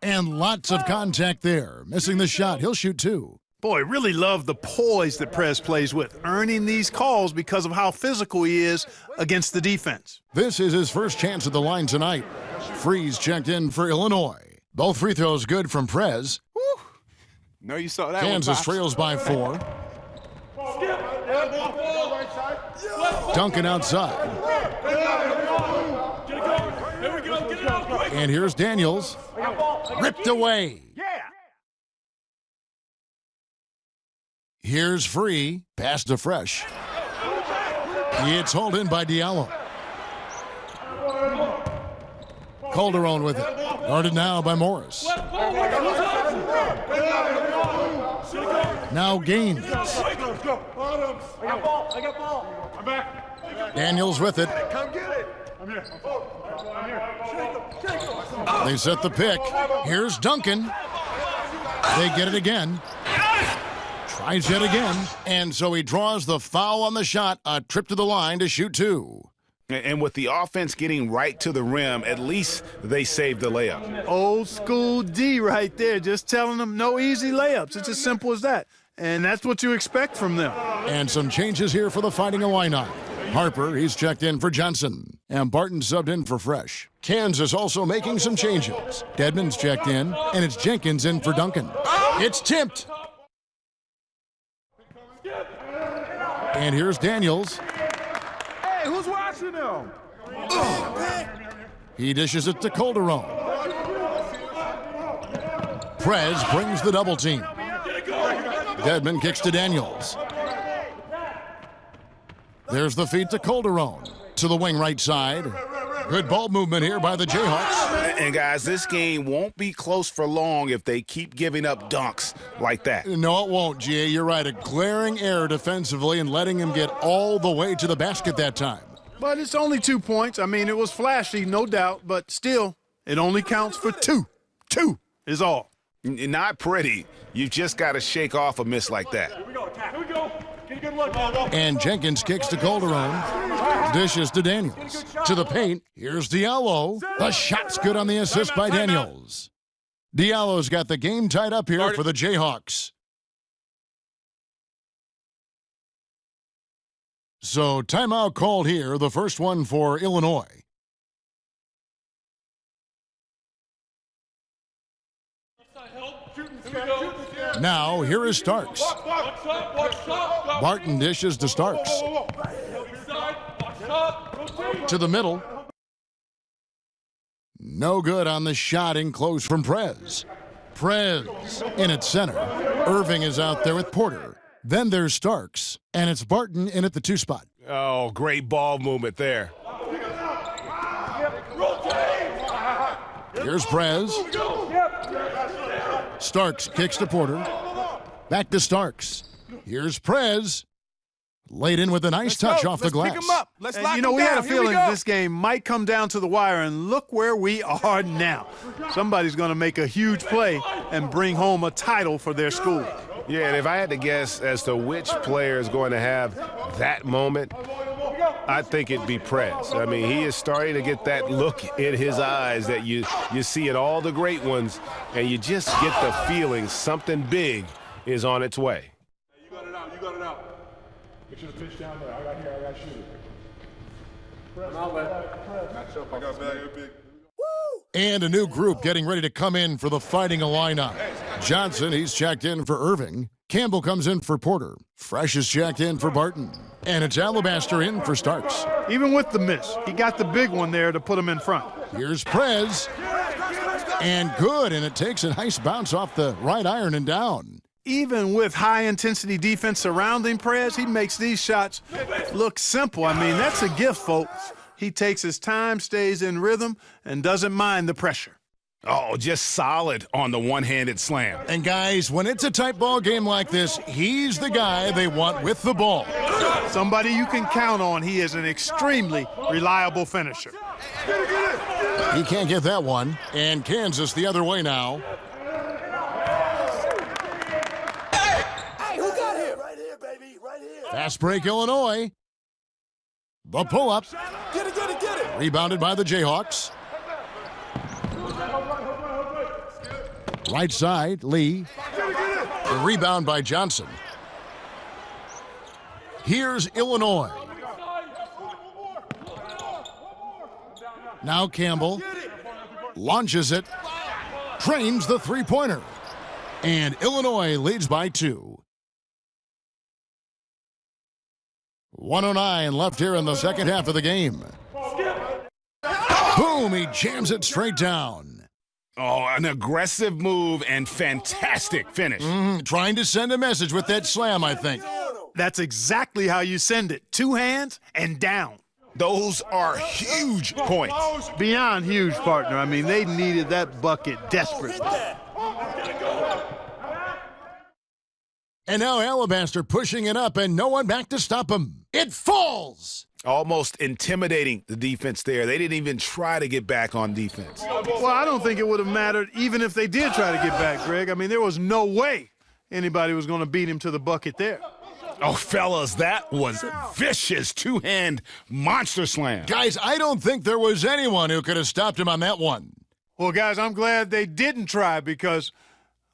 And lots of contact there. Missing the shot. He'll shoot 2. Boy, really love the poise that Prez plays with, earning these calls because of how physical he is against the defense. This is his first chance at the line tonight. Freeze checked in for Illinois. Both free throws good from Prez. Woo. No, you saw that Kansas one, trails by 4. Duncan outside. And here's Daniels. Ripped away. Here's Free. Pass to Fresh. It's hauled in by Diallo. Calderon with it. Guarded now by Morris. Now Gaines. Daniels with it. They set the pick. Here's Duncan. They get it again. Tries yet again. And so he draws the foul on the shot. A trip to the line to shoot 2. And with the offense getting right to the rim, at least they saved the layup. Old school D right there, just telling them no easy layups. It's as simple as that. And that's what you expect from them. And some changes here for the Fighting Illini. Harper, he's checked in for Johnson. And Barton subbed in for Fresh. Kansas also making some changes. Dedmon's checked in, and it's Jenkins in for Duncan. It's tipped. And here's Daniels. Hey, who's watching them? He dishes it to Calderon. Prez brings the double team. Dedmon kicks to Daniels. There's the feed to Calderon. To the wing right side. Good ball movement here by the Jayhawks. And guys, this game won't be close for long if they keep giving up dunks like that. No, it won't, G.A. You're right. A glaring error defensively and letting him get all the way to the basket that time. But it's only 2 points. I mean, it was flashy, no doubt, but still, it only counts for 2. 2 is all. Not pretty. You've just got to shake off a miss like that. Here we go, attack. Here we go. Get a good look. And Jenkins kicks to Calderon. Dishes to Daniels. To the paint. Here's Diallo. The shot's good on the assist by Daniels. Diallo's got the game tied up here for the Jayhawks. So timeout called here, the first one for Illinois. Now, here is Starks. Barton dishes to Starks. To the middle. No good on the shot in close from Prez. Prez in at center. Irving is out there with Porter. Then there's Starks, and it's Barton in at the 2 spot. Oh, great ball movement there. Here's Prez. Starks kicks to Porter. Back to Starks. Here's Prez. Laid in with a nice touch off the glass. Pick him up. Let's lock him down. We had a Here we feeling go. this game might come down to the wire, and look where we are now. Somebody's going to make a huge play and bring home a title for their school. Yeah, and if I had to guess as to which player is going to have that moment, I think it'd be Prez. I mean, he is starting to get that look in his eyes that you see in all the great ones, and you just get the feeling something big is on its way. You got it out. You got it out. Get you the pitch down there. I got to shoot it. Press. I got big. And a new group getting ready to come in for the Fighting Illini. Johnson, he's checked in for Irving. Campbell comes in for Porter. Fresh is checked in for Barton. And it's Alabaster in for Starks. Even with the miss, he got the big one there to put him in front. Here's Prez. And good, and it takes a nice bounce off the right iron and down. Even with high-intensity defense surrounding Prez, he makes these shots look simple. I mean, that's a gift, folks. He takes his time, stays in rhythm, and doesn't mind the pressure. Oh, just solid on the one-handed slam. And guys, when it's a tight ball game like this, he's the guy they want with the ball. Somebody you can count on. He is an extremely reliable finisher. He can't get that one. And Kansas the other way now. Hey, who got him? Right here, baby. Right here. Fast break, Illinois. The pull-up. Get it, get it, get it. Rebounded by the Jayhawks. Right side, Lee. The rebound by Johnson. Here's Illinois. Now Campbell launches it, trains the three-pointer, and Illinois leads by 2. 1:09 left here in the second half of the game. Boom, he jams it straight down. Oh, an aggressive move and fantastic finish. Trying to send a message with that slam, I think. That's exactly how you send it. 2 hands and down. Those are huge points. Beyond huge, partner. I mean, they needed that bucket desperately. And now Alabaster pushing it up and no one back to stop him. It falls. Almost intimidating the defense there. They didn't even try to get back on defense. Well, I don't think it would have mattered even if they did try to get back, Greg. I mean, there was no way anybody was going to beat him to the bucket there. Oh, fellas, that was vicious 2-hand monster slam. Guys, I don't think there was anyone who could have stopped him on that one. Well, guys, I'm glad they didn't try because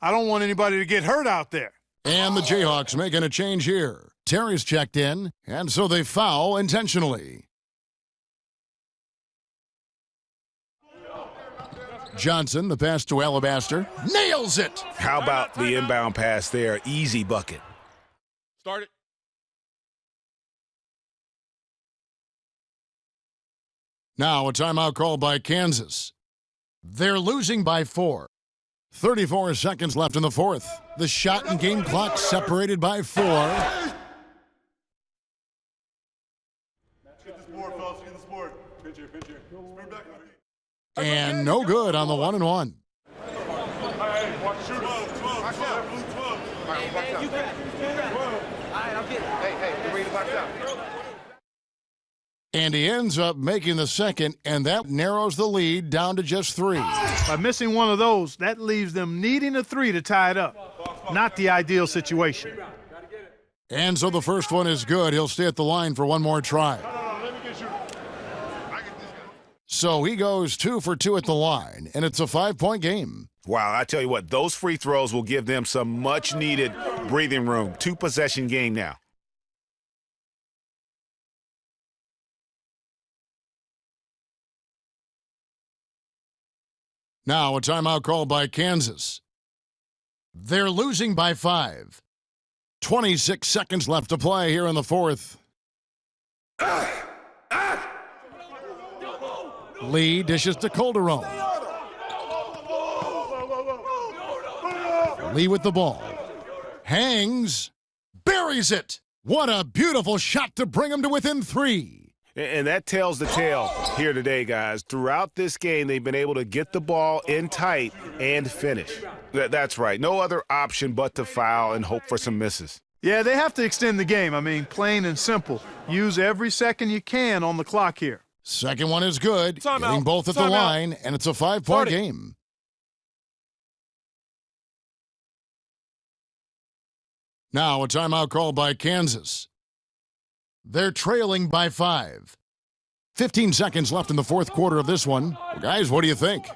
I don't want anybody to get hurt out there. And the Jayhawks making a change here. Terry's checked in, and so they foul intentionally. Johnson, the pass to Alabaster, nails it. How about the inbound pass there? Easy bucket. Start it. Now a timeout called by Kansas. They're losing by 4. 34 seconds left in the fourth. The shot and game clock separated by 4. Get this board, fellas. Get this board. Pinch here, pinch here. Spin back. And no good on the 1-and-1. Hey, watch shoot. 12, 12, 12. Blue 12. All right, watch out. You got it. 12. All right, I'll get it. Hey, get ready to box out. And he ends up making the second, and that narrows the lead down to just 3. By missing one of those, that leaves them needing a 3 to tie it up. Not the ideal situation. And so the first one is good. He'll stay at the line for one more try. So he goes 2 for 2 at the line, and it's a 5-point game. Wow, I tell you what, those free throws will give them some much-needed breathing room. 2-possession game now. Now a timeout called by Kansas. They're losing by 5. 26 seconds left to play here in the fourth. Lee dishes to Calderon. Lee with the ball. Hangs. Buries it. What a beautiful shot to bring him to within 3. And that tells the tale here today, guys. Throughout this game, they've been able to get the ball in tight and finish. That's right. No other option but to foul and hope for some misses. Yeah, they have to extend the game. I mean, plain and simple. Use every second you can on the clock here. Second one is good. Time Getting out. both at the Time out. line, and it's a 5-point game. Now a timeout called by Kansas. They're trailing by 5. 15 seconds left in the fourth quarter of this one. Well, guys, what do you think?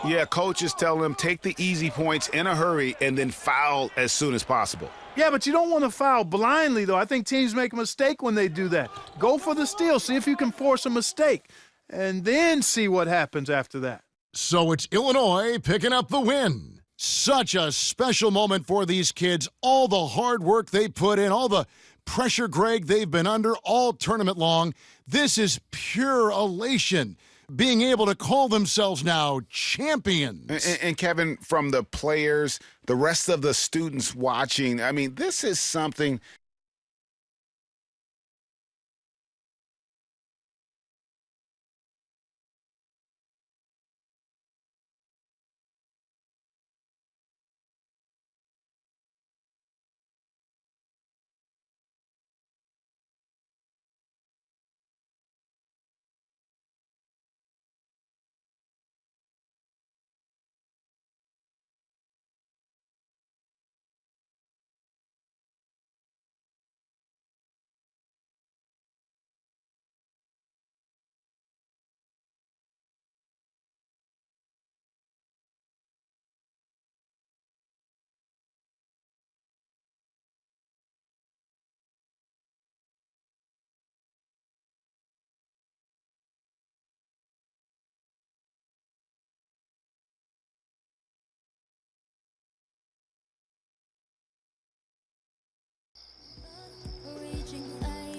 Yeah, coach is telling them take the easy points in a hurry and then foul as soon as possible. Yeah, but you don't want to foul blindly, though. I think teams make a mistake when they do that. Go for the steal. See if you can force a mistake, and then see what happens after that. So it's Illinois picking up the win. Such a special moment for these kids. All the hard work they put in, all the pressure, Greg, they've been under all tournament long. This is pure elation, being able to call themselves now champions. And Kevin, from the players, the rest of the students watching, I mean, this is something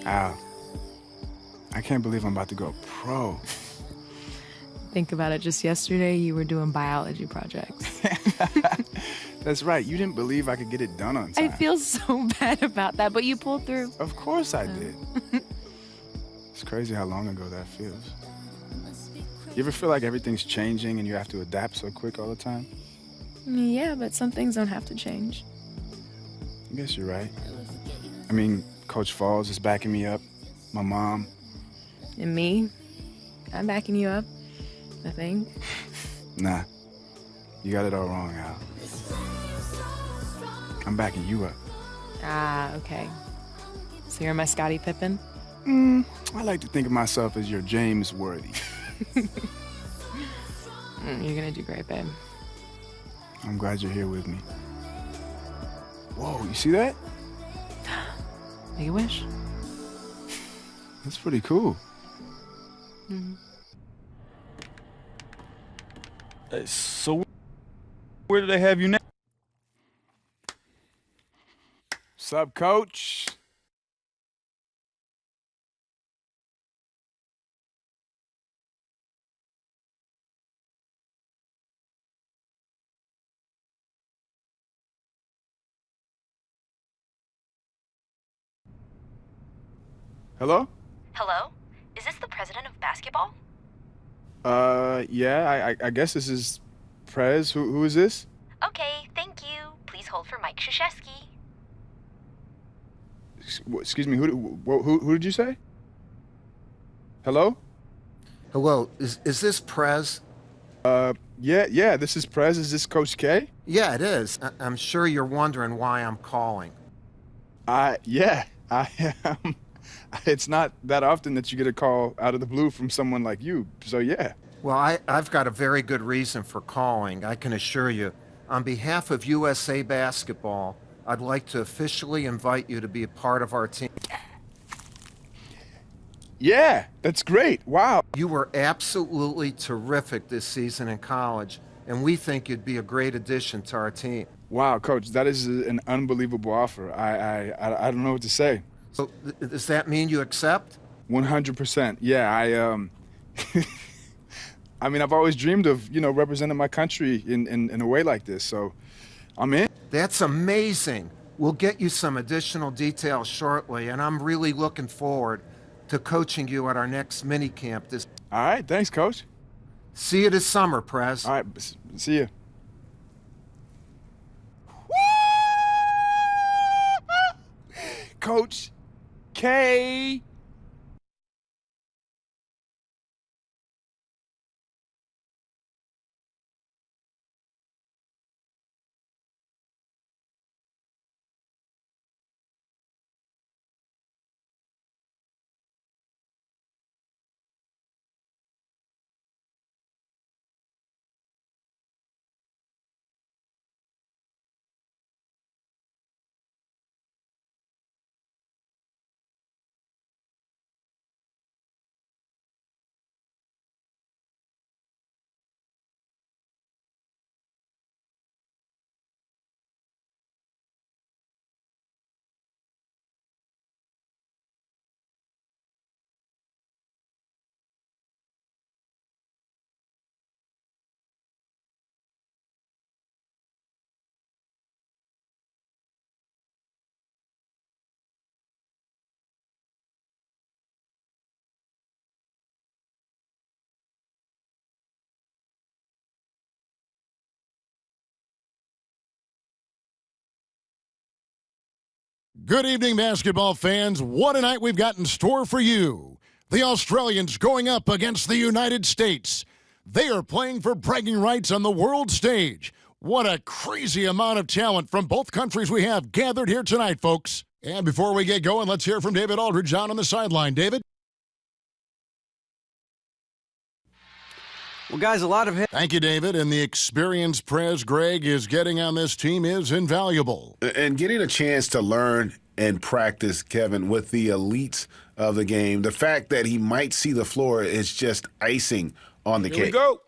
Al, I can't believe I'm about to go pro. Think about it. Just yesterday, you were doing biology projects. That's right. You didn't believe I could get it done on time. I feel so bad about that, but you pulled through. Of course I did. It's crazy how long ago that feels. You ever feel like everything's changing and you have to adapt so quick all the time? Yeah, but some things don't have to change. I guess you're right. I mean, Coach Falls is backing me up. My mom. And me, I'm backing you up, I think. Nah, you got it all wrong, Al. I'm backing you up. Ah, okay. So you're my Scottie Pippen? I like to think of myself as your James Worthy. You're gonna do great, babe. I'm glad you're here with me. Whoa, you see that? Make a wish. That's pretty cool. So where do they have you now? Sup, Coach? Hello? Hello? Is this the president of basketball? Yeah, I guess this is Prez. Who is this? Okay, thank you. Please hold for Mike Krzyzewski. Excuse me, who did you say? Hello? Hello, is this Prez? Yeah, this is Prez. Is this Coach K? Yeah, it is. I'm sure you're wondering why I'm calling. Yeah, I am. It's not that often that you get a call out of the blue from someone like you, so yeah. Well, I've got a very good reason for calling, I can assure you. On behalf of USA Basketball, I'd like to officially invite you to be a part of our team. Yeah, that's great. Wow. You were absolutely terrific this season in college, and we think you'd be a great addition to our team. Wow, Coach, that is an unbelievable offer. I don't know what to say. So does that mean you accept? 100%. Yeah, I mean, I've always dreamed of, representing my country in a way like this, so I'm in. That's amazing. We'll get you some additional details shortly, and I'm really looking forward to coaching you at our next mini camp. All right, thanks, Coach. See you this summer, Prez. All right, see you. Coach K. Good evening, basketball fans. What a night we've got in store for you. The Australians going up against the United States. They are playing for bragging rights on the world stage. What a crazy amount of talent from both countries we have gathered here tonight, folks. And before we get going, let's hear from David Aldridge down on the sideline. David? Well, guys, a lot of... Thank you, David. And the experience Prez Greg is getting on this team is invaluable. And getting a chance to learn and practice, Kevin, with the elites of the game. The fact that he might see the floor is just icing on the cake. Here we go.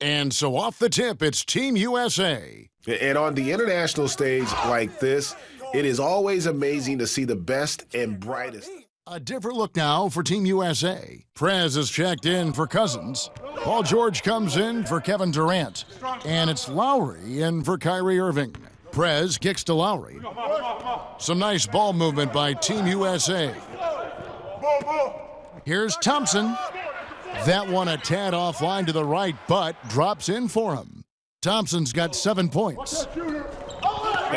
And so off the tip, it's Team USA. And on the international stage like this, It is always amazing to see the best and brightest. A different look now for Team USA. Prez is checked in for Cousins. Paul George comes in for Kevin Durant. And it's Lowry in for Kyrie Irving. Prez kicks to Lowry. Some nice ball movement by Team USA. Here's Thompson. That one a tad offline to the right, but drops in for him. Thompson's got 7 points.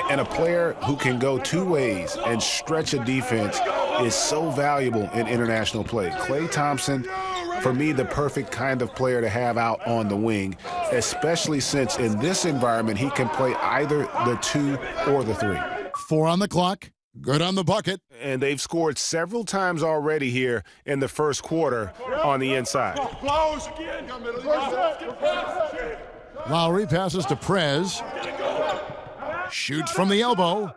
And a player who can go two ways and stretch a defense is so valuable in international play. Klay Thompson, for me, the perfect kind of player to have out on the wing, especially since in this environment he can play either the 2 or the 3. 4 on the clock. Good on the bucket. And they've scored several times already here in the first quarter on the inside. Lowry passes to Prez. Shoots from the elbow.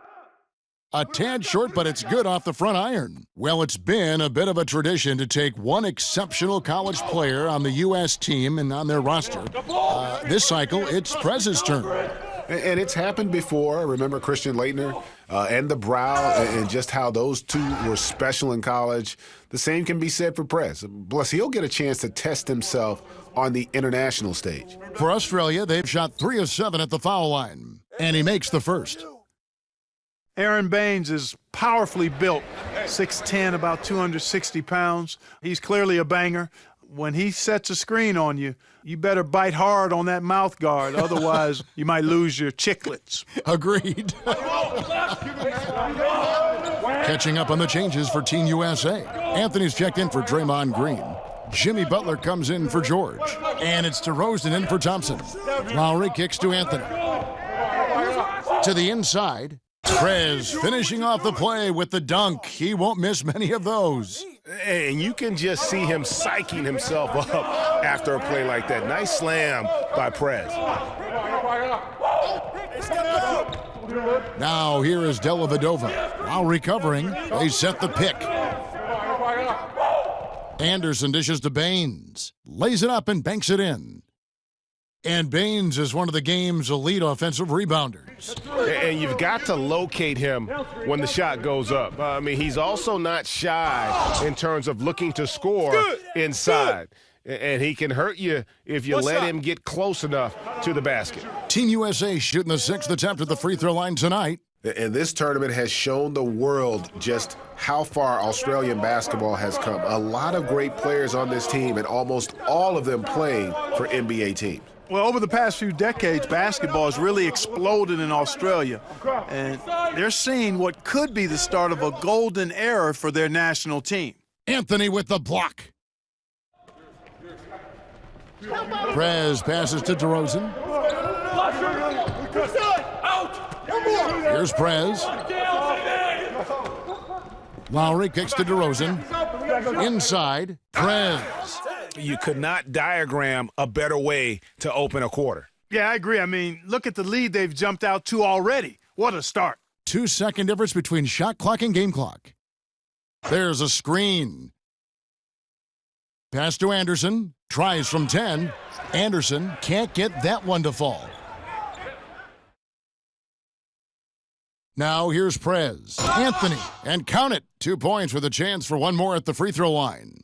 A tad short, but it's good off the front iron. Well, it's been a bit of a tradition to take one exceptional college player on the U.S. team and on their roster. This cycle, it's Prez's turn. And it's happened before. Remember Christian Laettner and the Brow and just how those two were special in college. The same can be said for Prez. Plus, he'll get a chance to test himself on the international stage. For Australia, they've shot 3 of 7 at the foul line. And he makes the first. Aaron Baines is powerfully built, 6'10", about 260 pounds. He's clearly a banger. When he sets a screen on you, you better bite hard on that mouth guard. Otherwise, you might lose your chiclets. Agreed. Catching up on the changes for Team USA. Anthony's checked in for Draymond Green. Jimmy Butler comes in for George. And it's DeRozan in for Thompson. Lowry kicks to Anthony. To the inside. Prez finishing off the play with the dunk. He won't miss many of those. And you can just see him psyching himself up after a play like that. Nice slam by Prez. Now here is Dellavedova. While recovering, they set the pick. Anderson dishes to Baines. Lays it up and banks it in. And Baines is one of the game's elite offensive rebounders. And you've got to locate him when the shot goes up. I mean, he's also not shy in terms of looking to score inside. And he can hurt you if you let him get close enough to the basket. Team USA shooting the 6th attempt at the free throw line tonight. And this tournament has shown the world just how far Australian basketball has come. A lot of great players on this team, and almost all of them playing for NBA teams. Well, over the past few decades, basketball has really exploded in Australia. And they're seeing what could be the start of a golden era for their national team. Anthony with the block. Prez passes to DeRozan. Here's Prez. Lowry kicks to DeRozan. Inside, Prez. You could not diagram a better way to open a quarter. Yeah, I agree. I mean, look at the lead they've jumped out to already. What a start. 2-second difference between shot clock and game clock. There's a screen. Pass to Anderson. Tries from 10. Anderson can't get that one to fall. Now here's Prez. Anthony, and count it. 2 points with a chance for one more at the free throw line.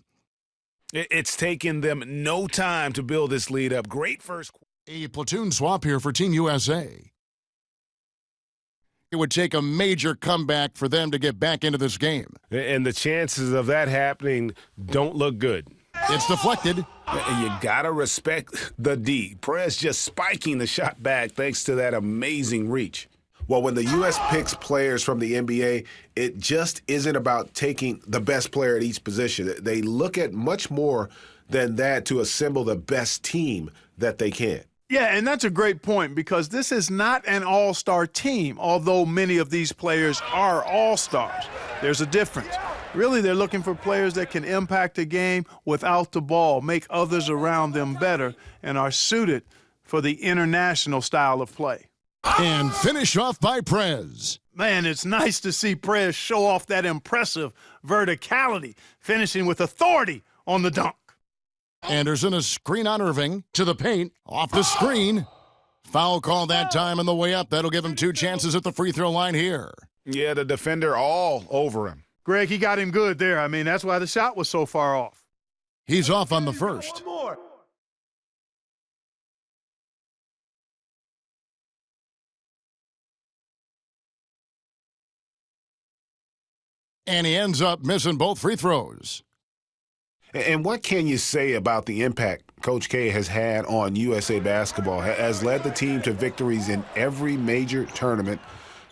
It's taken them no time to build this lead up. Great first. A platoon swap here for Team USA. It would take a major comeback for them to get back into this game. And the chances of that happening don't look good. It's deflected. You gotta respect the D. Prez just spiking the shot back thanks to that amazing reach. Well, when the U.S. picks players from the NBA, it just isn't about taking the best player at each position. They look at much more than that to assemble the best team that they can. Yeah, and that's a great point because this is not an all-star team, although many of these players are all-stars. There's a difference. Really, they're looking for players that can impact a game without the ball, make others around them better, and are suited for the international style of play. And finish off by Prez. Man, it's nice to see Prez show off that impressive verticality, finishing with authority on the dunk. Anderson, a screen on Irving, to the paint, off the screen. Foul call that time on the way up. That'll give him 2 chances at the free throw line here. Yeah, the defender all over him. Greg, he got him good there. I mean, that's why the shot was so far off. He's off on the first. One more. And he ends up missing both free throws. And what can you say about the impact Coach K has had on USA basketball? Has led the team to victories in every major tournament.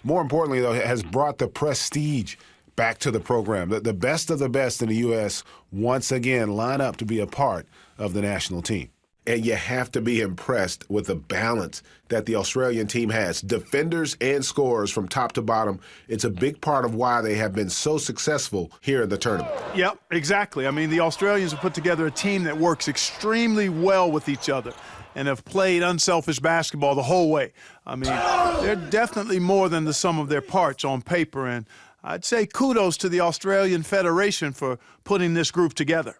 More importantly, though, has brought the prestige back to the program. The best of the best in the U.S. once again line up to be a part of the national team. And you have to be impressed with the balance that the Australian team has. Defenders and scorers from top to bottom. It's a big part of why they have been so successful here in the tournament. Yep, exactly. I mean, the Australians have put together a team that works extremely well with each other and have played unselfish basketball the whole way. I mean, they're definitely more than the sum of their parts on paper, and I'd say kudos to the Australian Federation for putting this group together.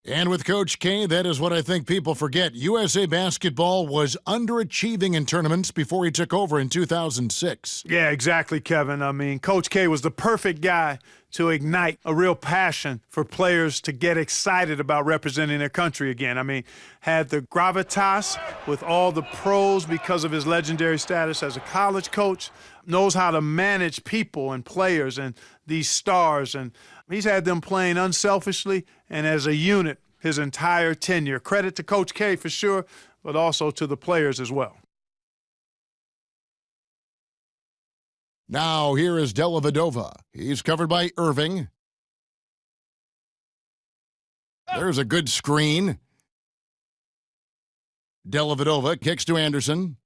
And with Coach K, that is what I think people forget. USA Basketball was underachieving in tournaments before he took over in 2006. Yeah, exactly, Kevin. I mean, Coach K was the perfect guy to ignite a real passion for players to get excited about representing their country again. I mean, had the gravitas with all the pros because of his legendary status as a college coach, knows how to manage people and players and these stars, and he's had them playing unselfishly and as a unit his entire tenure. Credit to Coach K for sure, but also to the players as well. Now here is Dellavedova. He's covered by Irving. There's a good screen. Dellavedova kicks to Anderson.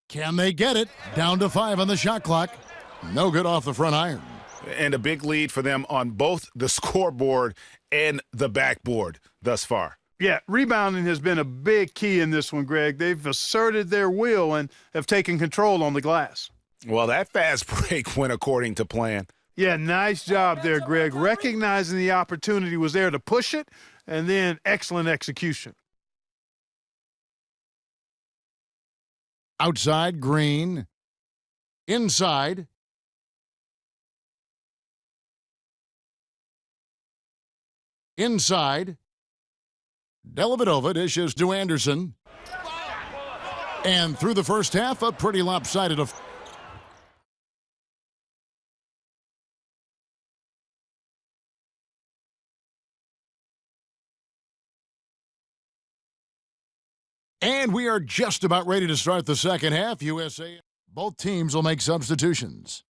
Can they get it? Down to 5 on the shot clock. No good off the front iron. And a big lead for them on both the scoreboard and the backboard thus far. Yeah, rebounding has been a big key in this one, Greg. They've asserted their will and have taken control on the glass. Well, that fast break went according to plan. Yeah, nice job there, Greg. Recognizing the opportunity was there to push it, and then excellent execution. Outside, Green. Inside. Inside. Dellavedova dishes to Anderson. And through the first half, a pretty lopsided affair. And we are just about ready to start the second half. USA, both teams will make substitutions.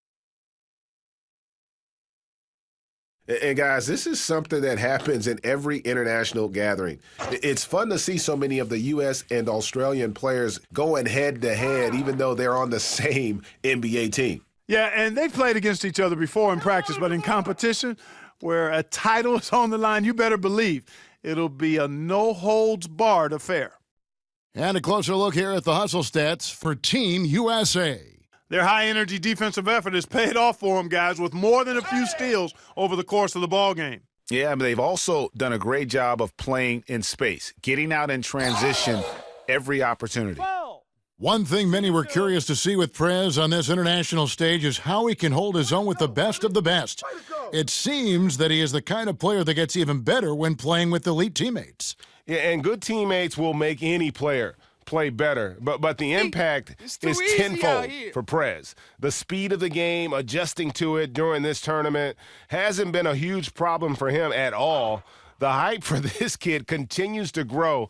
And guys, this is something that happens in every international gathering. It's fun to see so many of the U.S. and Australian players going head-to-head, even though they're on the same NBA team. Yeah, and they've played against each other before in practice, but in competition, where a title is on the line, you better believe it'll be a no-holds-barred affair. And a closer look here at the hustle stats for Team USA. Their high-energy defensive effort has paid off for them, guys, with more than a few steals over the course of the ballgame. Yeah, but they've also done a great job of playing in space, getting out in transition every opportunity. One thing many were curious to see with Prez on this international stage is how he can hold his own with the best of the best. It seems that he is the kind of player that gets even better when playing with elite teammates. Yeah, and good teammates will make any player play better, but the impact is tenfold for Prez. The speed of the game, adjusting to it during this tournament, hasn't been a huge problem for him at all. The hype for this kid continues to grow,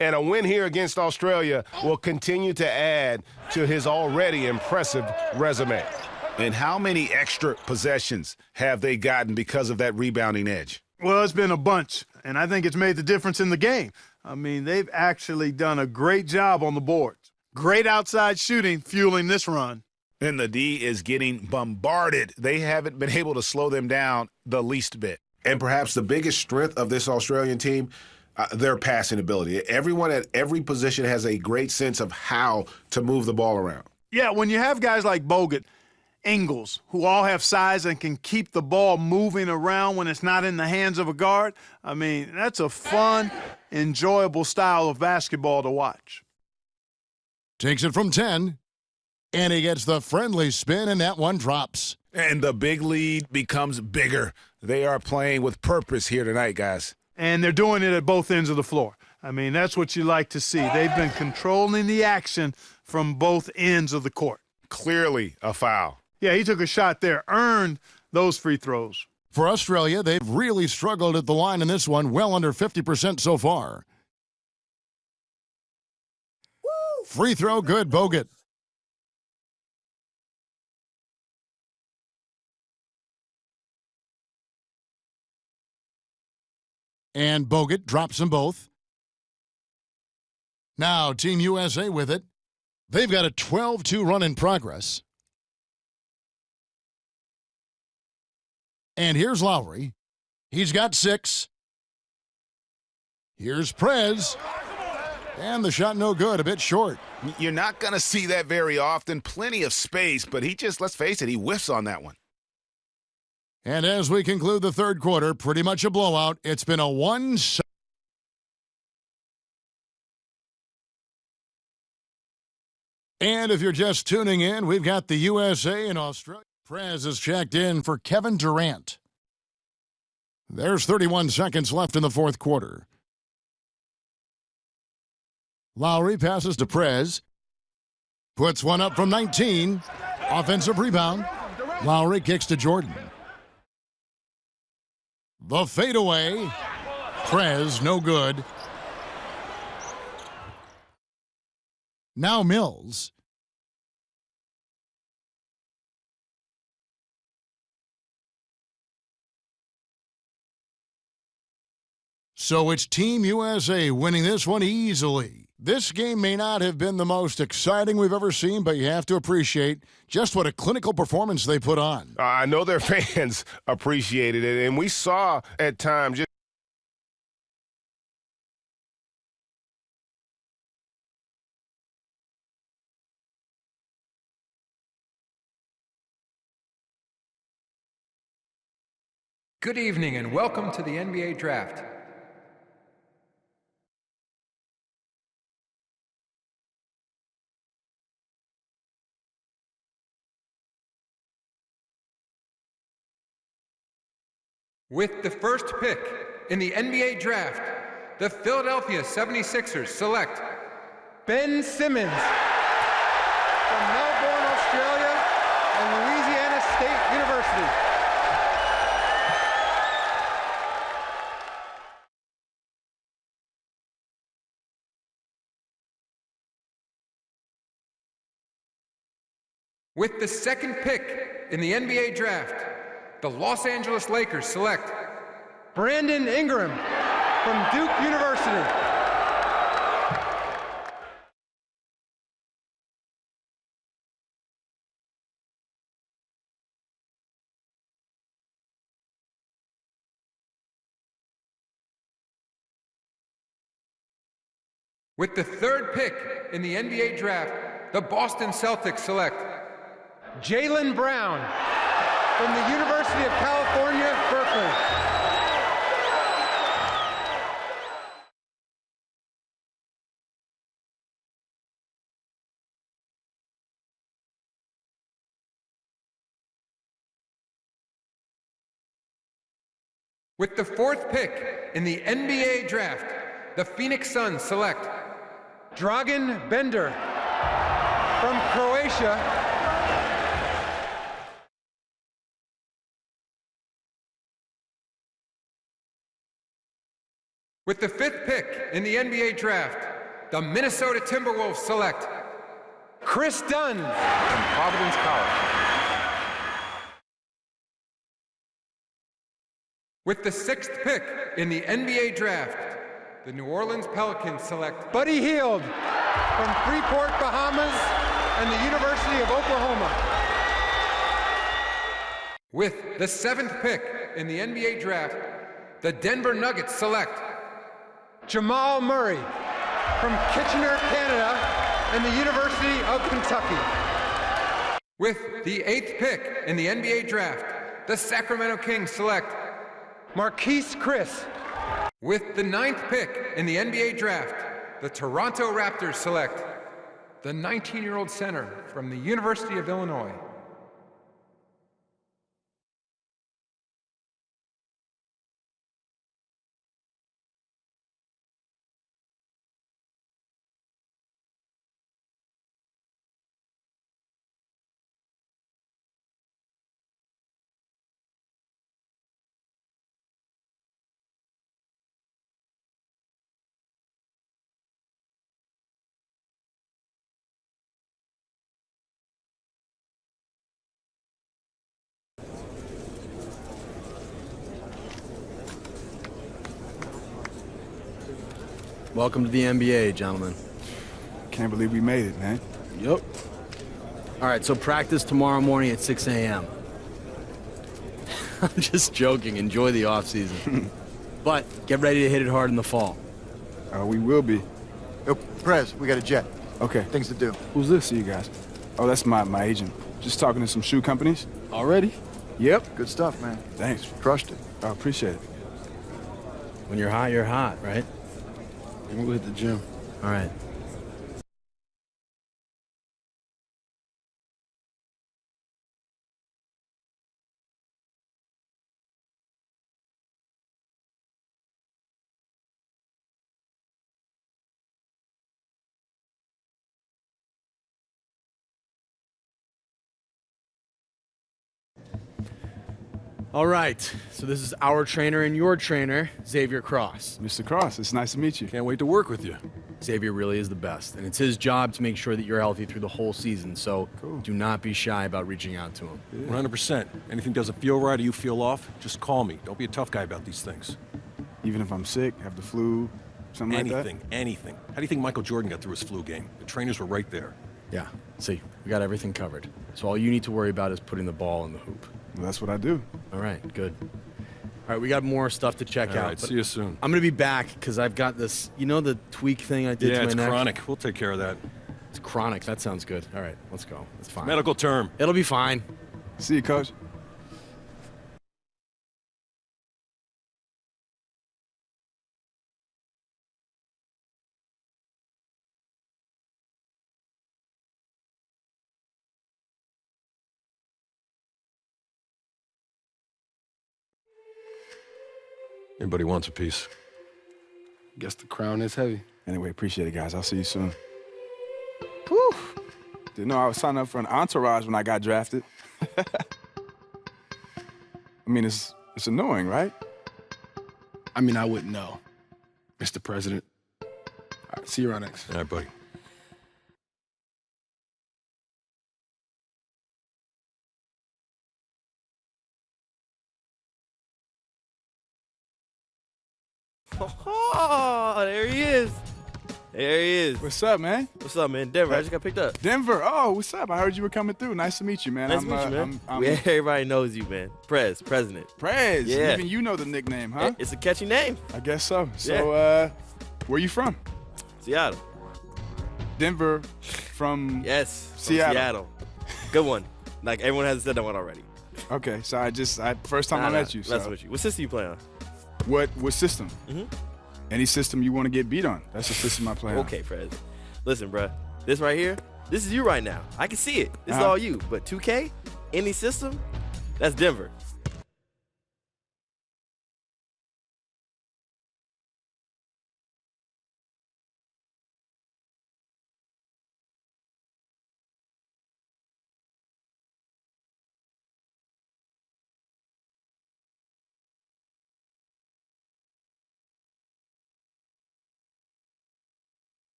and a win here against Australia will continue to add to his already impressive resume. And how many extra possessions have they gotten because of that rebounding edge? Well, it's been a bunch, and I think it's made the difference in the game. I mean, they've actually done a great job on the boards. Great outside shooting fueling this run. And the D is getting bombarded. They haven't been able to slow them down the least bit. And perhaps the biggest strength of this Australian team, their passing ability. Everyone at every position has a great sense of how to move the ball around. Yeah, when you have guys like Bogut, Ingles, who all have size and can keep the ball moving around when it's not in the hands of a guard, I mean, that's a fun, enjoyable style of basketball to watch. Takes it from 10. And he gets the friendly spin, and that one drops. And the big lead becomes bigger. They are playing with purpose here tonight, guys. And they're doing it at both ends of the floor. I mean, that's what you like to see. They've been controlling the action from both ends of the court. Clearly a foul. Yeah, he took a shot there, earned those free throws. For Australia, they've really struggled at the line in this one, well under 50% so far. Free throw good, Bogut. And Bogut drops them both. Now, Team USA with it. They've got a 12-2 run in progress. And here's Lowry. He's got 6. Here's Prez. And the shot no good, a bit short. You're not going to see that very often. Plenty of space, but he just, let's face it, he whiffs on that one. And as we conclude the third quarter, pretty much a blowout. It's been a one-sided. And if you're just tuning in, we've got the USA and Australia. Prez is checked in for Kevin Durant. There's 31 seconds left in the fourth quarter. Lowry passes to Prez. Puts one up from 19. Offensive rebound. Lowry kicks to Jordan. The fadeaway. Prez, no good. Now Mills. So it's Team USA winning this one easily. This game may not have been the most exciting we've ever seen, but you have to appreciate just what a clinical performance they put on. I know their fans appreciated it, and we saw at times just Good evening and welcome to the NBA Draft. With the first pick in the NBA Draft, the Philadelphia 76ers select Ben Simmons from Melbourne, Australia, and Louisiana State University. With the second pick in the NBA Draft, the Los Angeles Lakers select Brandon Ingram from Duke University. With the third pick in the NBA Draft, the Boston Celtics select Jaylen Brown from the University of California, Berkeley. With the fourth pick in the NBA Draft, the Phoenix Suns select Dragan Bender from Croatia. With the fifth pick in the NBA Draft, the Minnesota Timberwolves select Chris Dunn from Providence College. With the sixth pick in the NBA Draft, the New Orleans Pelicans select Buddy Hield from Freeport, Bahamas, and the University of Oklahoma. With the seventh pick in the NBA Draft, the Denver Nuggets select Jamal Murray from Kitchener, Canada, and the University of Kentucky. With the eighth pick in the NBA Draft, the Sacramento Kings select Marquise Chris. With the ninth pick in the NBA Draft, the Toronto Raptors select the 19-year-old center from the University of Illinois. Welcome to the NBA, gentlemen. Can't believe we made it, man. Yep. All right, so practice tomorrow morning at 6 a.m. I'm just joking. Enjoy the off-season. But get ready to hit it hard in the fall. We will be. Yo, Prez, we got a jet. Okay. Things to do. Who's this? See you guys. Oh, that's my agent. Just talking to some shoe companies. Already? Yep. Good stuff, man. Thanks. Crushed it. I appreciate it. When you're hot, right? We'll hit the gym. All right. All right, so this is our trainer and your trainer, Xavier Cross. Mr. Cross, it's nice to meet you. Can't wait to work with you. Xavier really is the best, and it's his job to make sure that you're healthy through the whole season, so do not be shy about reaching out to him. 100%. Anything doesn't feel right or you feel off, just call me. Don't be a tough guy about these things. Even if I'm sick, have the flu, something like that? Anything. How do you think Michael Jordan got through his flu game? The trainers were right there. Yeah, see, we got everything covered. So all you need to worry about is putting the ball in the hoop. Well, that's what I do. All right, good. All right, we got more stuff to check out. All right, see you soon. I'm going to be back because I've got this, you know the tweak thing I did to my it's neck? chronic. We'll take care of that. It's chronic. That sounds good. All right, let's go. It's fine. Medical term. It'll be fine. See you, Coach. Anybody wants a piece? Guess the crown is heavy. Anyway, appreciate it, guys. I'll see you soon. Whew. Didn't know I was signing up for an entourage when I got drafted. I mean, it's annoying, right? I mean, I wouldn't know, Mr. President. All right, see you around next. All right, buddy. Oh, there he is. There he is. What's up, man? What's up, man? Denver, I just got picked up. Denver. Oh, what's up? I heard you were coming through. Nice to meet you, man. Nice to meet you, man. Everybody knows you, man. President. Prez. Yeah. Even you know the nickname, huh? It's a catchy name. I guess so. So, where you from? Seattle. Denver from Yes. Seattle. Good one. Like, everyone has said that one already. Okay, so first time I met you. That's So. with you. What system you play on? What system? Mm-hmm. Any system you want to get beat on. That's the system I play on. Okay, Prez. Listen, bruh. This right here, this is you right now. I can see it. This is all you. But 2K, any system, that's Denver.